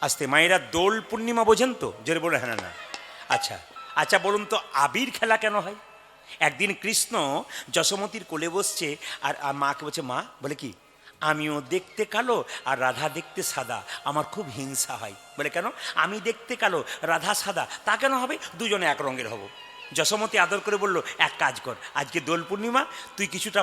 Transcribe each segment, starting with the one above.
আস্তে মায়েরা দোল পূর্ণিমা বোঝেন তো? জোরে বলে হ্যাঁ না? আচ্ছা আচ্ছা, বলুন তো আবির খেলা কেন হয়? একদিন কৃষ্ণ যশোমতীর কোলে বসছে, আর মাকে বলছে, মা বলে কি, আমিও দেখতে কালো আর রাধা দেখতে সাদা, আমার খুব হিংসা হয়। বলে কেন? আমি দেখতে কালো, রাধা সাদা, তা কেন হবে? দুজনে এক রঙের হব। যশোমতী আদর করে বলল, এক কাজ কর, আজকে দোল পূর্ণিমা, তুই কিছুটা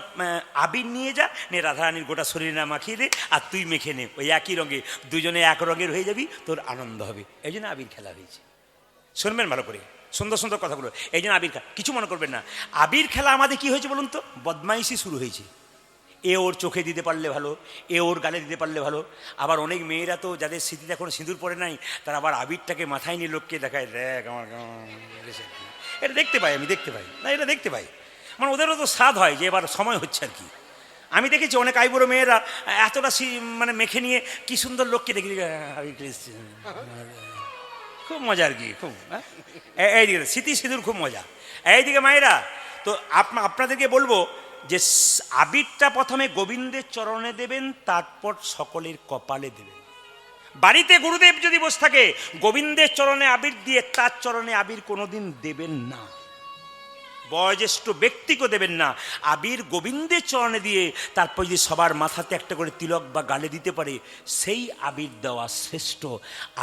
আবির নিয়ে যা, নে রাধারানীর গোটা শরীরে না মাখিয়ে দে, আর তুই মেখে নে, ওই একই রঙে দুজনে এক রঙের হয়ে যাবি, তোর আনন্দ হবে। এই জন্য আবির খেলা হয়েছে। শুনবেন ভালো করে, সুন্দর সুন্দর কথাগুলো। এই জন্য আবির খেলা, কিছু মনে করবেন না। আবির খেলা আমাদের কি হয়েছে বলুন তো? বদমাইশি শুরু হয়েছে। এ ওর চোখে দিতে পারলে ভালো, এ ওর গালে দিতে পারলে ভালো। আবার অনেক মেয়েরা তো, যাদের স্মৃতিতে এখন সিঁদুর পড়ে নাই, তারা আবার আবিরটাকে মাথায় নিয়ে লোককে দেখায়, দেখ আমার, এটা দেখতে পাই, আমি দেখতে পাই না, এটা দেখতে পাই। মানে ওদেরও তো স্বাদ হয় যে এবার সময় হচ্ছে আর কি। আমি দেখেছি অনেক আইবুড়ো মেয়েরা এতটা মানে মেখে নিয়ে কি সুন্দর লোককে দেখি, খুব মজা আর কি, খুব। এইদিকে স্মৃতি সিঁদুর খুব মজা। এইদিকে মায়েরা তো আপনাদেরকে বলবো যে আবিরটা প্রথমে গোবিন্দের চরণে দেবেন, তারপর সকলের কপালে দেবেন। বাড়িতে গুরুদেব যদি বসে থাকে, গোবিন্দের চরণে আবির দিয়ে তার চরণে আবির কোনোদিন দেবেন না। বয়োজ্যেষ্ঠ ব্যক্তিকে দেবেন না। আবির গোবিন্দের চরণে দিয়ে তারপর যদি সবার মাথাতে একটা করে তিলক বা গালে দিতে পারে, সেই আবির দেওয়া শ্রেষ্ঠ।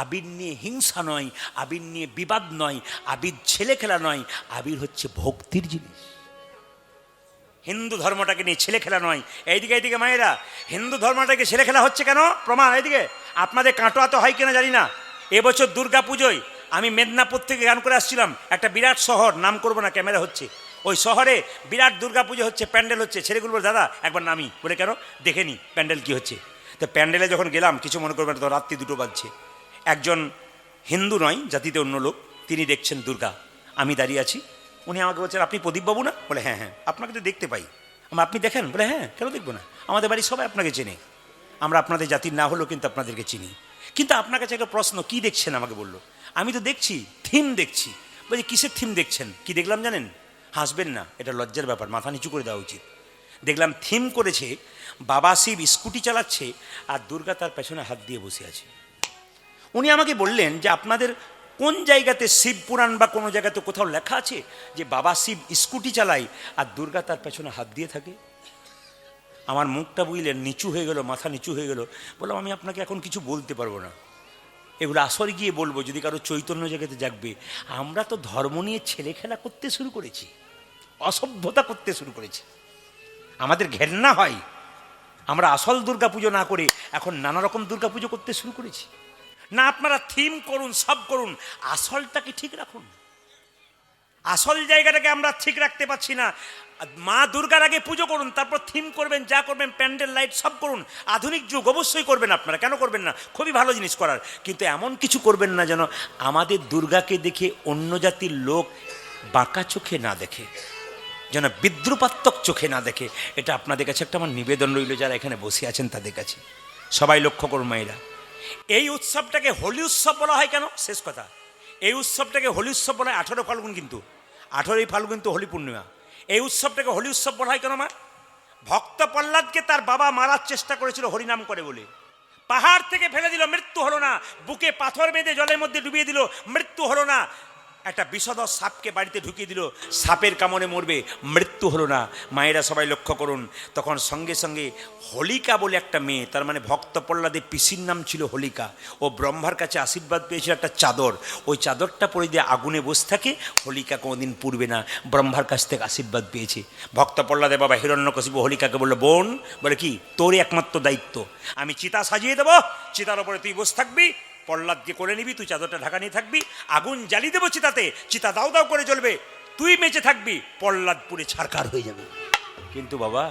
আবির নিয়ে হিংসা নয়, আবির নিয়ে বিবাদ নয়, আবির ছেলে খেলা নয়, আবির হচ্ছে ভক্তির জিনিস। হিন্দু ধর্মটাকে নিয়ে ছেলে খেলা নয়। এইদিকে এইদিকে মায়েরা, হিন্দু ধর্মটাকে ছেলে খেলা হচ্ছে কেন? প্রমাণ এইদিকে। আপনাদের কাটোয়া তো হয় কিনা জানি না, এবছর দুর্গা পুজোয় আমি মেদিনীপুর থেকে গান করে আসছিলাম, একটা বিরাট শহর, নাম করবো না, ক্যামেরা হচ্ছে, ওই শহরে বিরাট দুর্গা পুজো হচ্ছে, প্যান্ডেল হচ্ছে। ছেলেগুলো বলে, দাদা একবার নামি। বলে কেন? দেখে নি প্যান্ডেল কি হচ্ছে। তো প্যান্ডেলে যখন গেলাম, কিছু মনে করবেন, তো রাত্রি 2টো বাজছে। একজন হিন্দু নয়, জাতিতে অন্য লোক, তিনি দেখছেন দুর্গা, আমি দাঁড়িয়ে আছি। উনি আমাকে বলছেন, আপনি প্রদীপবাবু না? বলে হ্যাঁ হ্যাঁ, আপনাকে তো দেখতে পাই। আপনি দেখেন? বলে হ্যাঁ, কেন দেখবো না, আমাদের বাড়ির সবাই আপনাকে চেনে, আমরা আপনাদের জাতির না হলেও কিন্তু আপনাদেরকে চিনি। কিন্তু আপনার কাছে একটা প্রশ্ন, কি দেখছেন? আমাকে বললো, আমি তো দেখছি থিম দেখছি। বলছি কিসের থিম দেখছেন? কি দেখলাম জানেন? হাসবেন না, এটা লজ্জার ব্যাপার, মাথা নিচু করে দেওয়া উচিত। দেখলাম থিম করেছে, বাবা শিব স্কুটি চালাচ্ছে আর দুর্গা তার পেছনে হাত দিয়ে বসে আছে। উনি আমাকে বললেন যে আপনাদের কোন জায়গাতে শিব পুরাণ বা কোনো জায়গাতে কোথাও লেখা আছে যে বাবা শিব স্কুটি চালায় আর দুর্গা তার পেছনে হাত দিয়ে থাকে? আমার মুখটা বুঝলেন নিচু হয়ে গেল, মাথা নিচু হয়ে গেল। বললাম, আমি আপনাকে এখন কিছু বলতে পারবো না, এগুলো আসরে গিয়ে বলবো, যদি কারো চৈতন্য জায়গাতে জাগবে। আমরা তো ধর্ম নিয়ে ছেলে খেলা করতে শুরু করেছি, অসভ্যতা করতে শুরু করেছি, আমাদের ঘেন্না হয়। আমরা আসল দুর্গা পুজো না করে এখন নানা রকম দুর্গা পুজো করতে শুরু করেছি। না, আপনারা থিম করুন, সব করুন, আসলটাকে ঠিক রাখুন। আসল জায়গাটাকে আমরা ঠিক রাখতে পারছি না। মা দুর্গার আগে পুজো করুন, তারপর থিম করবেন, যা করবেন, প্যান্ডেল লাইট সব করুন। আধুনিক যুগ, অবশ্যই করবেন আপনারা, কেন করবেন না? খুবই ভালো জিনিস করার, কিন্তু এমন কিছু করবেন না যেন আমাদের দুর্গাকে দেখে অন্য জাতির লোক বাঁকা চোখে না দেখে, যেন বিদ্রুপাত্মক চোখে না দেখে। এটা আপনাদের কাছে একটা আমার নিবেদন রইল, যারা এখানে বসে আছেন তাদের কাছে। সবাই লক্ষ্য করুন মায়েরা, এই উৎসবটাকে হোলি উৎসব বলা হয় কেন? শেষ কথা, এই উৎসবটাকে হোলি উৎসব বলা হয় 18 ফাল্গুন, কিন্তু 18ই ফাল্গুন তো হোলি পূর্ণিমা। এই উৎসবটাকে হোলি উৎসব বলা হয় কেন মা? ভক্ত প্রহ্লাদকে তার বাবা মারার চেষ্টা করেছিল হরিনাম করে বলে, পাহাড় থেকে ফেলে দিল, মৃত্যু হলো না। বুকে পাথর বেঁধে জলের মধ্যে ডুবিয়ে দিল, মৃত্যু হলো না। একটা বিষধর সাপকে বাড়িতে ঢুকিয়ে দিল, সাপের কামড়ে মরবে, মৃত্যু হলো না। মায়েরা সবাই লক্ষ্য করুন, তখন সঙ্গে সঙ্গে হোলিকা বলে একটা মেয়ে, তার মানে ভক্ত প্রহ্লাদের পিসির নাম ছিল হোলিকা, ও ব্রহ্মার কাছে আশীর্বাদ পেয়েছিল একটা চাদর, ওই চাদরটা পরে দিয়ে আগুনে বসে থাকে, হোলিকা কোনোদিন পুড়বে না, ব্রহ্মার কাছ থেকে আশীর্বাদ পেয়েছে। ভক্ত প্রহ্লাদের বাবা হিরণ্যকশিপু হোলিকাকে বললো, বোন, বলে কি, তোরই একমাত্র দায়িত্ব, আমি চিতা সাজিয়ে দেবো, চিতার ওপরে তুই বসে থাকবি, প্রহ্লাদকে করে নিবি, তুই চাদরটা ঢাকা নিয়ে থাকবি, আগুন জ্বালিয়ে দেবো চিতাতে, চিতা দাউ দাউ করে জ্বলবে, তুই বেঁচে থাকবি, প্রহ্লাদ পুড়ে ছারখার হয়ে যাবে। কিন্তু বাবা,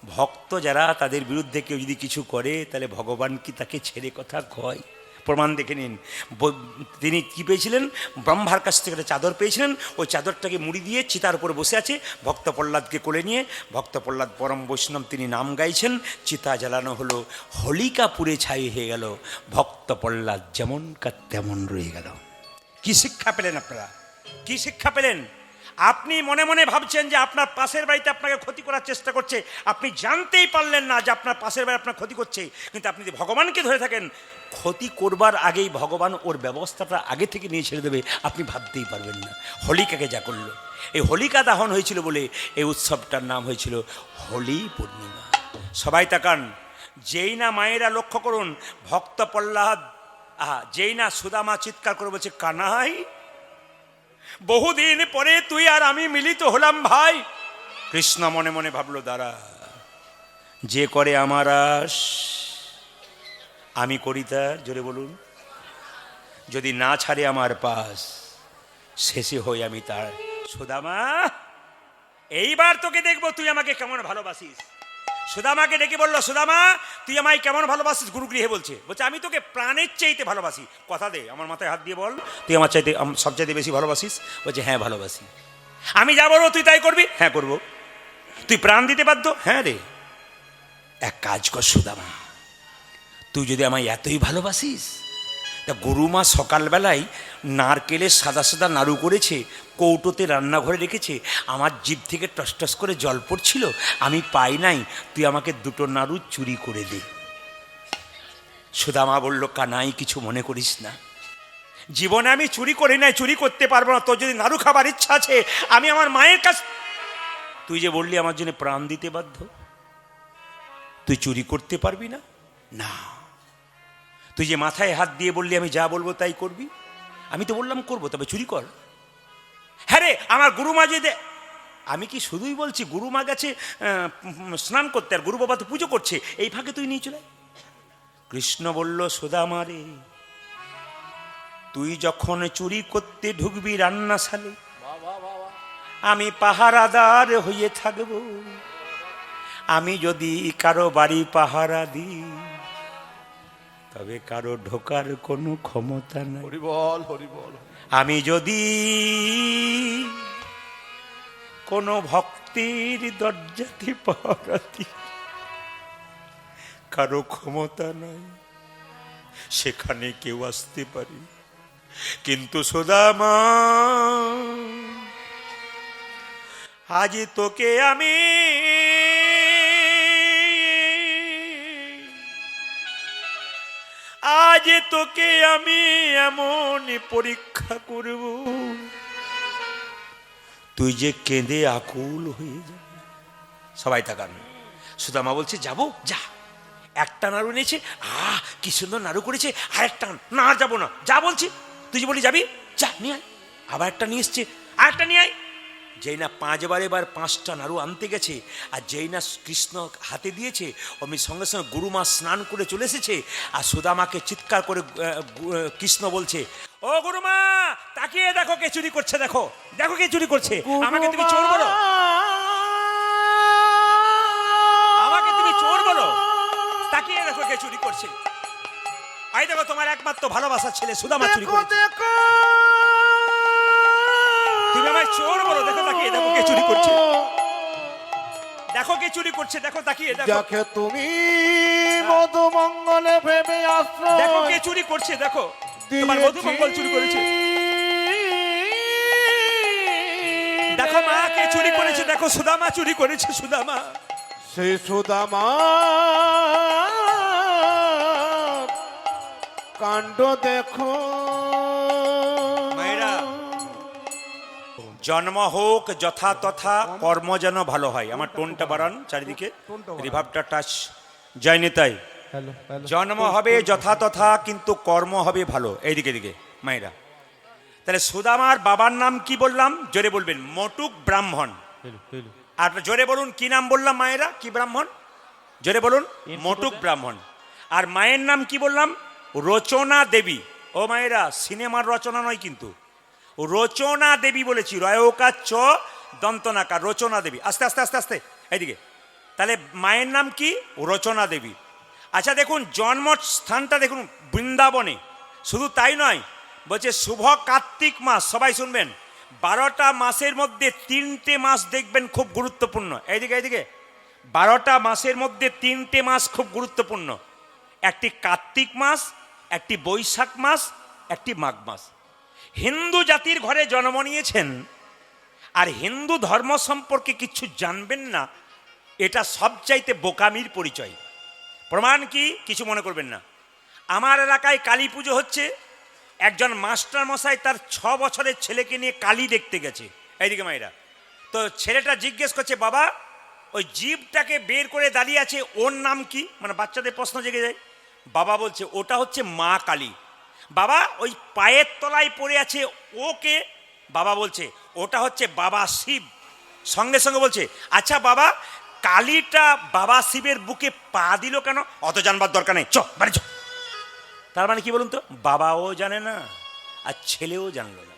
ভক্ত যারা, তাদের বিরুদ্ধে কেউ যদি কিছু করে, তাহলে ভগবান কি তাকে ছেড়ে কথা কয়? প্রমাণ দেখে নিন। তিনি কি পেয়েছিলেন? ব্রহ্মার কাছ থেকে একটা চাদর পেয়েছিলেন, ওই চাদরটাকে মুড়ি দিয়ে চিতার উপরে বসে আছে, ভক্ত প্রহ্লাদকে কোলে নিয়ে, ভক্ত প্রহ্লাদ পরম বৈষ্ণব, তিনি নাম গাইছেন, চিতা জ্বালানো হলো, হোলিকা পুড়ে ছাই হয়ে গেল, ভক্ত প্রহ্লাদ যেমন কার তেমন রয়ে গেল। কি শিক্ষা পেলেন আপনারা? কি শিক্ষা পেলেন? আপনি মনে মনে ভাবছেন যে আপনার পাশের বাড়িতে আপনাকে ক্ষতি করার চেষ্টা করছে, আপনি জানতেই পারলেন না যে আপনার পাশের বাড়ি আপনার ক্ষতি করছে। কিন্তু আপনি যদি ভগবানকে ধরে থাকেন, ক্ষতি করবার আগেই ভগবান ওর ব্যবস্থাটা আগে থেকে নিয়ে ছেড়ে দেবে, আপনি ভাবতেই পারবেন না। হোলিকাকে যা করলো, এই হোলিকা দহন হয়েছিল বলে এই উৎসবটার নাম হয়েছিল হোলি পূর্ণিমা। সবাই তাকান, যেই না মায়েরা লক্ষ্য করুন, ভক্ত প্রহ্লাদ যেই না সুদামা চিৎকার করে বলছে, কানাই বহুদিন পরে তুই আর আমি মিলিত হলাম ভাই। কৃষ্ণ মনে মনে ভাবলো, দাঁড়া, যে করে আমার আশ আমি করি তার, জোরে বলুন, যদি না ছাড়ে আমার পাশ শেষে হই আমি তার। সুদামা, এইবার তোকে দেখবো তুই আমাকে কেমন ভালোবাসিস। সুদামাকে ডেকে বললো, সুদামা তুই আমায় কেমন ভালোবাসিস? গুরুগৃহে বলছে আমি তোকে প্রাণের চাইতে ভালোবাসি। কথা দে, আমার মাথায় হাত দিয়ে বল, তুই আমার চাইতে সবচাইতে বেশি ভালোবাসিস? বলছে হ্যাঁ ভালোবাসি। আমি যা বলবো তুই তাই করবি? হ্যাঁ করবো। তুই প্রাণ দিতে বাধ্য? হ্যাঁ রে। এক কাজ কর সুদামা, তুই যদি আমায় এতই ভালোবাসিস, তা গরুমা সকালবেলায় নারকেলের সাদা সাদা নাড়ু করেছে, কৌটোতে রান্নাঘরে রেখেছে, আমার জিভ থেকে টস টস করে জল পড়ছিল, আমি পাই নাই, তুই আমাকে দুটো নাড়ু চুরি করে দে। সুদামা বলল, কানাই কিছু মনে করিস না, জীবনে আমি চুরি করি নাই, চুরি করতে পারবো না। তোর যদি নাড়ু খাবার ইচ্ছা আছে, আমি আমার মায়ের কাছ, তুই যে বললি আমার জন্য প্রাণ দিতে বাধ্য, তুই চুরি করতে পারবি না? না। তুই যে মাথায় হাত দিয়ে বললি আমি যা বলবো তাই করবি, আমি তো বললাম করবো, তবে চুরি কর। হ্যাঁ রে, আমার গুরুমা যে, আমি কি শুধুই বলছি, গুরুমা গেছে স্নান করতে, আর গুরু বাবা তো পুজো করছে, এই ফাঁকে তুই নিয়ে চলে। কৃষ্ণ বলল, সুদামা রে, তুই যখন চুরি করতে ঢুকবি রান্নাশালে, আমি পাহারাদার হয়ে থাকব। আমি যদি কারো বাড়ি পাহারা দিই, তবে কারো ঢোকার কোনো ক্ষমতা নাই। হরি বল, হরি বল। আমি যদি কোনো ভক্তির দরজাতে পাহারা দিই, কারো ক্ষমতা নাই, সেখানে কেউ আসতে পারে। কিন্তু সুদামা, আজ তোকে আমি এমন পরীক্ষা করব, তুই যে কেঁদে আকুল হয়ে যাবে। সবাই তাকান। সুদামা বলছে, যাবো? যা। একটা নাড়ু নিয়েছে, কি সুন্দর নাড়ু করেছে, আর একটা না, যাবো না, যা বলছি। তুই যে বলি যাবি, যা নিয়ে আয়। আবার একটা নিয়ে এসছে, আর একটা নিয়ে আয়। যেই না 5 বার এবার 5টা নাড়ু আনতে গেছে, আর যেই না কৃষ্ণ হাতে দিয়েছে, অমনি সঙ্গে সঙ্গে গুরুমা স্নান করে চলে এসেছে। আর সুদামাকে চিৎকার করে কৃষ্ণ বলছে, ও গুরুমা, তাকিয়ে দেখো কে চুরি করছে, দেখো দেখো কে চুরি করছে। আমাকে তুমি চোর বলো, আমাকে তুমি চোর বলো? তাকিয়ে দেখো কে চুরি করছে। আই দেখো, তোমার একমাত্র ভালোবাসার ছেলে সুদামা চুরি করেছে। তুমি আমায় চোর বলো? দেখো, তাকিয়ে দেখো কে চুরি করছে, দেখো কে চুরি করছে, দেখো তাকিয়ে দেখো। যাকে তুমি মধুমঙ্গলে ভেবে আসছো, দেখো কে চুরি করছে, দেখো তোমার মধুমঙ্গল চুরি করেছে। দেখো মা কে চুরি করেছে, দেখো সুদামা চুরি করেছে। সুদামা, সেই সুদামা কাণ্ড দেখো। মায়েরা, জন্ম হোক যথা তথা, কর্ম যেন ভালো হয়। আমার টোনটা বাড়ান চারিদিকে, রিভাবটা টাচ যায়নি তাই। জন্ম হবে যথা তথা, কিন্তু কর্ম হবে ভালো। এইদিকে দিকে মায়েরা, তাহলে সুদামার বাবার নাম কি বললাম? জোরে বলবেন, মটুক ব্রাহ্মণ। আর জোরে বলুন কি নাম বললাম মায়েরা? কি ব্রাহ্মণ? জোরে বলুন, মটুক ব্রাহ্মণ। আর মায়ের নাম কি বললাম? রচনা দেবী। ও মায়েরা, সিনেমার রচনা নয় কিন্তু, রচনা দেবী বলেছি, রয়কার চ দন্তনাকার, রচনা দেবী। আস্তে আস্তে আস্তে আস্তে এইদিকে। তাহলে মায়ের নাম কি? রচনা দেবী। আচ্ছা দেখুন, জন্মস্থানটা দেখুন বৃন্দাবনে। শুধু তাই নয়, বলছে শুভ কার্তিক মাস। সবাই শুনবেন, 12টা মাসের মধ্যে 3টে মাস দেখবেন খুব গুরুত্বপূর্ণ। এইদিকে এইদিকে, 12টা মাসের মধ্যে 3টে মাস খুব গুরুত্বপূর্ণ। একটি কার্তিক মাস, একটি বৈশাখ মাস, একটি মাঘ মাস। হিন্দু জাতির ঘরে জন্ম নিয়েছেন, আর হিন্দু ধর্ম সম্পর্কে কিছু জানবেন না, এটা সবচাইতে বোকামির পরিচয়। প্রমাণ কি? কিছু মনে করবেন না। আমার এলাকায় কালী পুজো হচ্ছে, একজন মাস্টার মশাই তার 6 বছরের ছেলেকে নিয়ে কালী দেখতে গেছে। এইদিকে মায়েরা, তো ছেলেটা জিজ্ঞেস করছে, বাবা ওই জীবটাকে বের করে দাঁড়িয়ে আছে, ওর নাম কি? মানে বাচ্চাদের প্রশ্ন জেগে যায়। বাবা বলছে ওটা হচ্ছে মা কালী। বাবা ওই পায়ের তলায় পড়ে আছে ওকে? বাবা বলছে ওটা হচ্ছে বাবা শিব। সঙ্গে সঙ্গে বলছে, আচ্ছা বাবা কালীটা বাবা শিবের বুকে পা দিল কেন? অত জানবার দরকার নেই, চ বাড়ি চ। তার মানে কি বলুন তো, বাবাও জানে না আর ছেলেও জানলো না।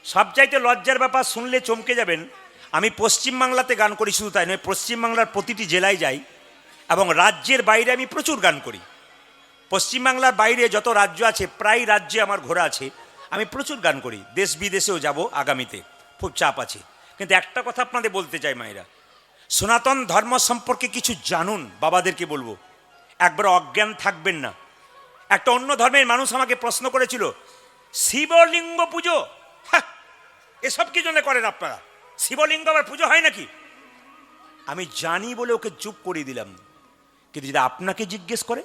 সবচাইতে লজ্জার ব্যাপার, শুনলে চমকে যাবেন, আমি পশ্চিমবাংলাতে গান করি, শুধু তাই নয় পশ্চিমবাংলার প্রতিটি জেলায় যাই এবং রাজ্যের বাইরে আমি প্রচুর গান করি। পশ্চিমবাংলার বাইরে যত রাজ্য আছে প্রায় রাজ্যে আমার ঘোরা আছে, আমি প্রচুর গান করি, দেশ বিদেশেও যাব আগামীতে, খুব চাপ আছে। কিন্তু একটা কথা আপনাদের বলতে চাই মায়েরা, সনাতন ধর্ম সম্পর্কে কিছু জানুন। বাবাদেরকে বলবো একবার অজ্ঞান থাকবেন না। একটা অন্য ধর্মের মানুষ আমাকে প্রশ্ন করেছিল, শিবলিঙ্গ পুজো, হ্যাঁ এসব কি জন্য করেন আপনারা? শিবলিঙ্গ আবার পুজো হয় নাকি? আমি জানি বলে ওকে চুপ করিয়ে দিলাম। কিন্তু যদি আপনাকে জিজ্ঞেস করে,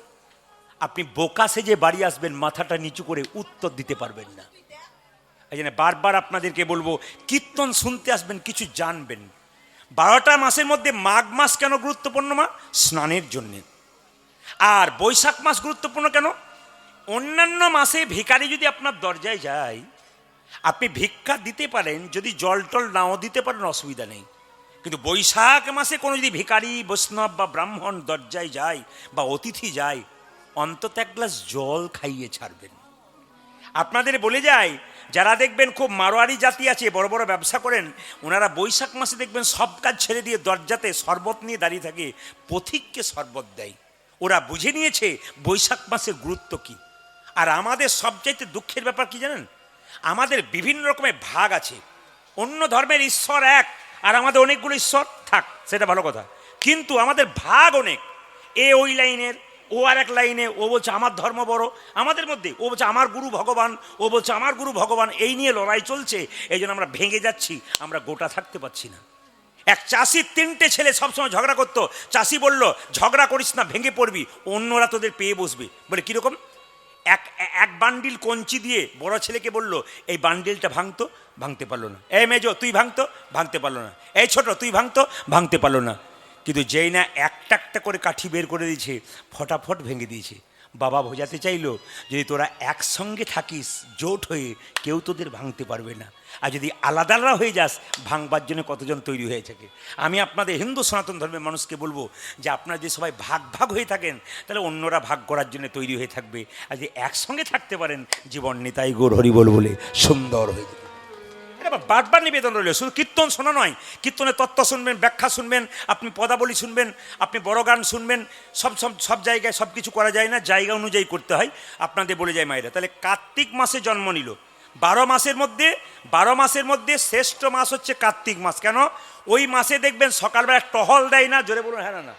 আপনি বোকা সেজে বাড়ি আসবেন, মাথাটা নিচু করে উত্তর দিতে পারবেন না। এই জন্য বারবার আপনাদেরকে বলবো, কীর্তন শুনতে আসবেন, কিছু জানবেন। 12টা মাসের মধ্যে মাঘ মাস কেন গুরুত্বপূর্ণ? মা স্নানের জন্যে। আর বৈশাখ মাস গুরুত্বপূর্ণ কেন? অন্যান্য মাসে ভিখারি যদি আপনার দরজায় যায়, আপনি ভিক্ষা দিতে পারেন, যদি জল টল নাও দিতে পারেন অসুবিধা নেই। কিন্তু বৈশাখ মাসে কোনো যদি ভিখারি বৈষ্ণব বা ব্রাহ্মণ দরজায় যায় বা অতিথি যায়, অন্তত এক গ্লাস জল খাইয়ে ছাড়বেন। আপনাদের বলে যায়, যারা দেখবেন খুব মারোয়ারি জাতি আছে, বড় বড় ব্যবসা করেন, ওনারা বৈশাখ মাসে দেখবেন সব কাজ ছেড়ে দিয়ে দরজাতে শরবত নিয়ে দাঁড়িয়ে থাকে, পথিককে শরবত দেয়। ওরা বুঝে নিয়েছে বৈশাখ মাসের গুরুত্ব কি। আর আমাদের সবচাইতে দুঃখের ব্যাপার কি জানেন, আমাদের বিভিন্ন রকমের ভাগ আছে। অন্য ধর্মের ঈশ্বর এক, আর আমাদের অনেকগুলো ঈশ্বর, থাক সেটা ভালো কথা, কিন্তু আমাদের ভাগ অনেক। এ ওই লাইনের, ও আর এক লাইনে, ও বলছে আমার ধর্ম বড়, আমাদের মধ্যে ও বলছে আমার গুরু ভগবান, ও বলছে আমার গুরু ভগবান, এই নিয়ে লড়াই চলছে। এই জন্য আমরা ভেঙে যাচ্ছি, আমরা গোটা থাকতে পারছি না। এক চাষির 3টে ছেলে সবসময় ঝগড়া করতো। চাষি বলল, ঝগড়া করিস না, ভেঙে পড়বি, অন্যরা তোদের পেয়ে বসবে। বলে কীরকম? এক বান্ডিল কঞ্চি দিয়ে বড় ছেলেকে বলল, এই বান্ডিলটা ভাঙতো, ভাঙতে পারলো না। এই মেজো তুই ভাঙতো, ভাঙতে পারলো না। এই ছোট তুই ভাঙতো, ভাঙতে পারলো না। কিন্তু যেই না একটা একটা করে কাঠি বের করে দিয়েছে, ফটাফট ভেঙে দিয়েছে। বাবা বোঝাতে চাইলো, যদি তোরা একসঙ্গে থাকিস জোট হয়ে, কেউ তোদের ভাঙতে পারবে না। আর যদি আলাদা আলাদা হয়ে যাস, ভাঙবার জন্য কতজন তৈরি হয়ে থাকে। আমি আপনাদের হিন্দু সনাতন ধর্মের মানুষকে বলবো যে আপনারা যে সবাই ভাগ ভাগ হয়ে থাকেন, তাহলে অন্যরা ভাগ করার জন্য তৈরি হয়ে থাকবে। আর যদি একসঙ্গে থাকতে পারেন, জীবন নিতাই গৌর হরি বলে সুন্দর হয়ে যাবে। এটা বারবার নিবেদন রইল, শুধু কীর্তন শোনা নয়, কীর্তনের তত্ত্ব শুনবেন, ব্যাখ্যা শুনবেন, আপনি পদাবলী শুনবেন, আপনি বড় গান শুনবেন। সব জায়গায় সব কিছু করা যায় না, জায়গা অনুযায়ী করতে হয়। আপনাদের বলে যায় মায়েরা, তাহলে কার্তিক মাসে জন্ম নিল। 12 মাসের মধ্যে শ্রেষ্ঠ মাস হচ্ছে কার্তিক মাস। কেন? ওই মাসে দেখবেন সকালবেলা টহল দেয় না, জোরে বলুন হ্যাঁ না?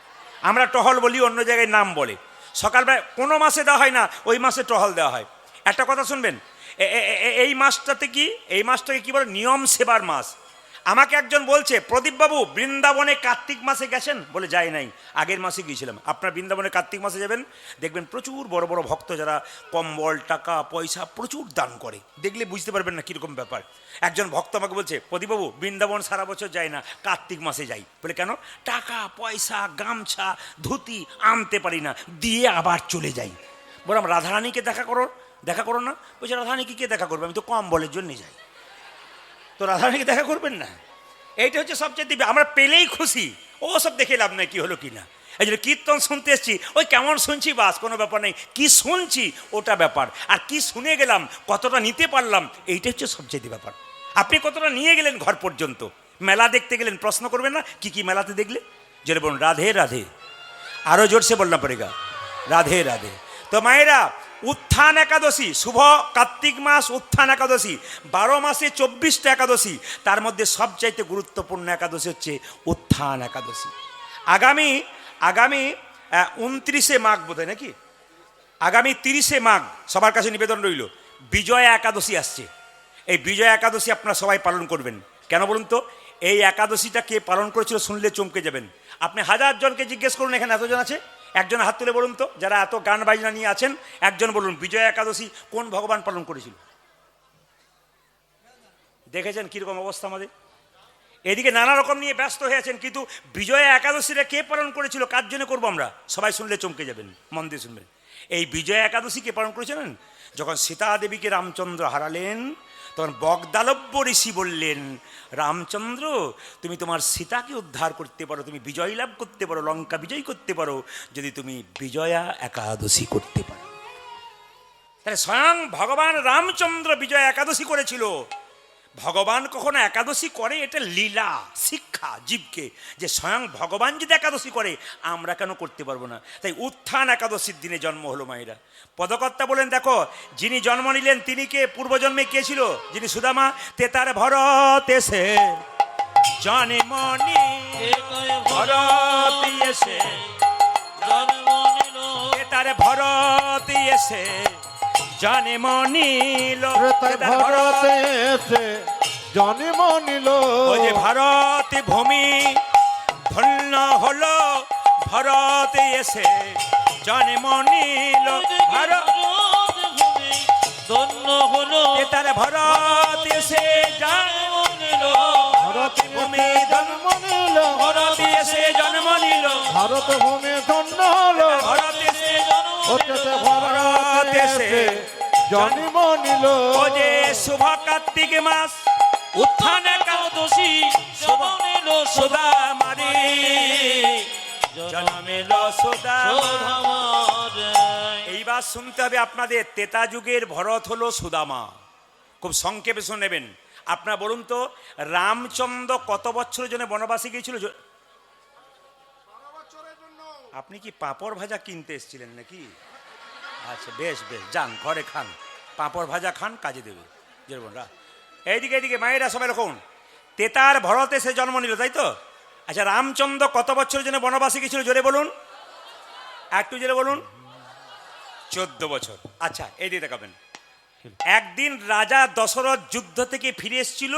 আমরা টহল বলি, অন্য জায়গায় নাম বলে। সকালবেলা কোনো মাসে দেওয়া হয় না, ওই মাসে টহল দেওয়া হয়। একটা কথা শুনবেন, এই মাসটাতে কি, এই মাসটাকে কি বলে? নিয়ম সেবার মাস। আমাকে একজন বলছে, প্রদীপবাবু বৃন্দাবনে কার্তিক মাসে গেছেন? বলে যাই নাই, আগের মাসে গিয়েছিলাম। আপনার বৃন্দাবনে কার্তিক মাসে যাবেন, দেখবেন প্রচুর বড় বড় ভক্ত, যারা কম্বল টাকা পয়সা প্রচুর দান করে, দেখলে বুঝতে পারবেন না কীরকম ব্যাপার। একজন ভক্ত আমাকে বলছে, প্রদীপবাবু বৃন্দাবন সারা বছর যায় না, কার্তিক মাসে যাই। বলে কেন? টাকা পয়সা গামছা ধুতি আনতে পারি না, দিয়ে আবার চলে যাই। বললাম রাধারানীকে দেখা করো না। বলছে রাধারানীকে কে দেখা করবে, আমি তো কম্বলের জন্যে যাই। তো রাধারানীকে দেখা করবেন না? এইটা হচ্ছে সবচেয়ে, আমরা পেলেই খুশি, ও সব দেখে লাভ নাই কি হলো কি না। এই জন্য কীর্তন শুনতে এসছি, ওই কেমন শুনছি বাস, কোনো ব্যাপার নেই, কি শুনছি ওটা ব্যাপার। আর কি শুনে গেলাম, কতটা নিতে পারলাম, এইটা হচ্ছে সবচেয়ে ব্যাপার। আপনি কতটা নিয়ে গেলেন ঘর পর্যন্ত। মেলা দেখতে গেলেন, প্রশ্ন করবেন না কি কি মেলাতে দেখলে? জোরে বলুন রাধে রাধে, আরো জোরসে বলনা পড়েগা, রাধে রাধে। তো মায়েরা, উত্থান একাদশী, শুভ কার্তিক মাস উত্থান একাদশী, 12 মাসে 24টা একাদশী, তার মধ্যে সবচাইতে গুরুত্বপূর্ণ একাদশী হচ্ছে উত্থান একাদশী। আগামী 29শে মাঘ বোধহয় নাকি, আগামী 30শে মাঘ সবার কাছে নিবেদন রইল, বিজয়া একাদশী আসছে। এই বিজয়া একাদশী আপনারা সবাই পালন করবেন। কেন বলুন তো? এই একাদশীটা কে পালন করেছিল শুনলে চমকে যাবেন। আপনি 1000 জনকে জিজ্ঞেস করুন, এখানে এতজন আছে, একজন হাত তুলে বলুন তো, যারা এত গান বাজনা নিয়ে আছেন, একজন বলুন বিজয়া একাদশী কোন ভগবান পালন করেছিল? দেখেছেন কিরকম অবস্থা আমাদের? এদিকে নানা রকম নিয়ে ব্যস্ত হয়ে আছেন, কিন্তু বিজয়া একাদশীরা কে পালন করেছিল, কার জন্য করবো আমরা? সবাই শুনলে চমকে যাবেন, মন দিয়ে শুনবেন। এই বিজয়া একাদশী কে পালন করেছিলেন? যখন সীতা দেবীকে রামচন্দ্র হারালেন, তখন বগদালব্য ঋষি বললেন, রামচন্দ্র তুমি তোমার সীতাকে উদ্ধার করতে পারো, তুমি বিজয় লাভ করতে পারো, লঙ্কা বিজয় করতে পারো, যদি তুমি বিজয়া একাদশী করতে পারো। তাহলে স্বয়ং ভগবান রামচন্দ্র বিজয়া একাদশী করেছিল। ভগবান কখনো একাদশী করে, এটা লীলা শিক্ষা জীবকে, যে স্বয়ং ভগবান যদি একাদশী করে আমরা কেন করতে পারবো না? তাই উত্থান একাদশীর দিনে জন্ম হলো মায়েরা। পদকর্তা বলেন, দেখো যিনি জন্ম নিলেন তিনি কে? পূর্বজন্মে কে ছিল? যিনি সুদামা। তেতার ভরত এসে জন্ম ভরত এসে তেতার ভরত এসে জন্ম নিল। ভারতে এসে জন্ম নিল। ও যে ভারত ভূমি ধন্য হলো, ভরত এসে জন্ম নিল। ভারত ধন্য হলো, তার ভরত এসে জন্ম নিল। ভারত ভূমি জন্ম নিল। ভরত এসে জন্ম নিল। ভারত ভূমি ধন্য হলো। ভরত এসে ওতে ভারত এসে জন্ম নিল। ও যে শুভ কার্তিক মাস উত্থান একাদশী জন্ম নিল সুদামারি জন্মেল সুদামার। এইবার শুনতে হবে আপনাদের, ত্রেতা যুগের ভরত হলো সুদামা। খুব সংক্ষেপে শুনে নেবেন। আপনারা বলুন তো, রামচন্দ্র কত বছরের জন্য বনবাসে গিয়েছিল? আপনি কি পাঁপড় ভাজা কিনতে এসেছিলেন নাকি? আচ্ছা বেশ বেশ, যান ঘরে খান, পাঁপড় ভাজা খান, কাজে দেবে। যেরকমরা এইদিকে এইদিকে মায়েরা সবাই রকম, তেতার ভরতে সে জন্ম নিল, তাই তো? আচ্ছা রামচন্দ্র কত বছরের জন্য বনবাসে গিয়েছিল জোরে বলুন, একটু জোরে বলুন। 14 বছর। আচ্ছা এই দিয়ে দেখাবেন, একদিন রাজা দশরথ যুদ্ধ থেকে ফিরে এসেছিল।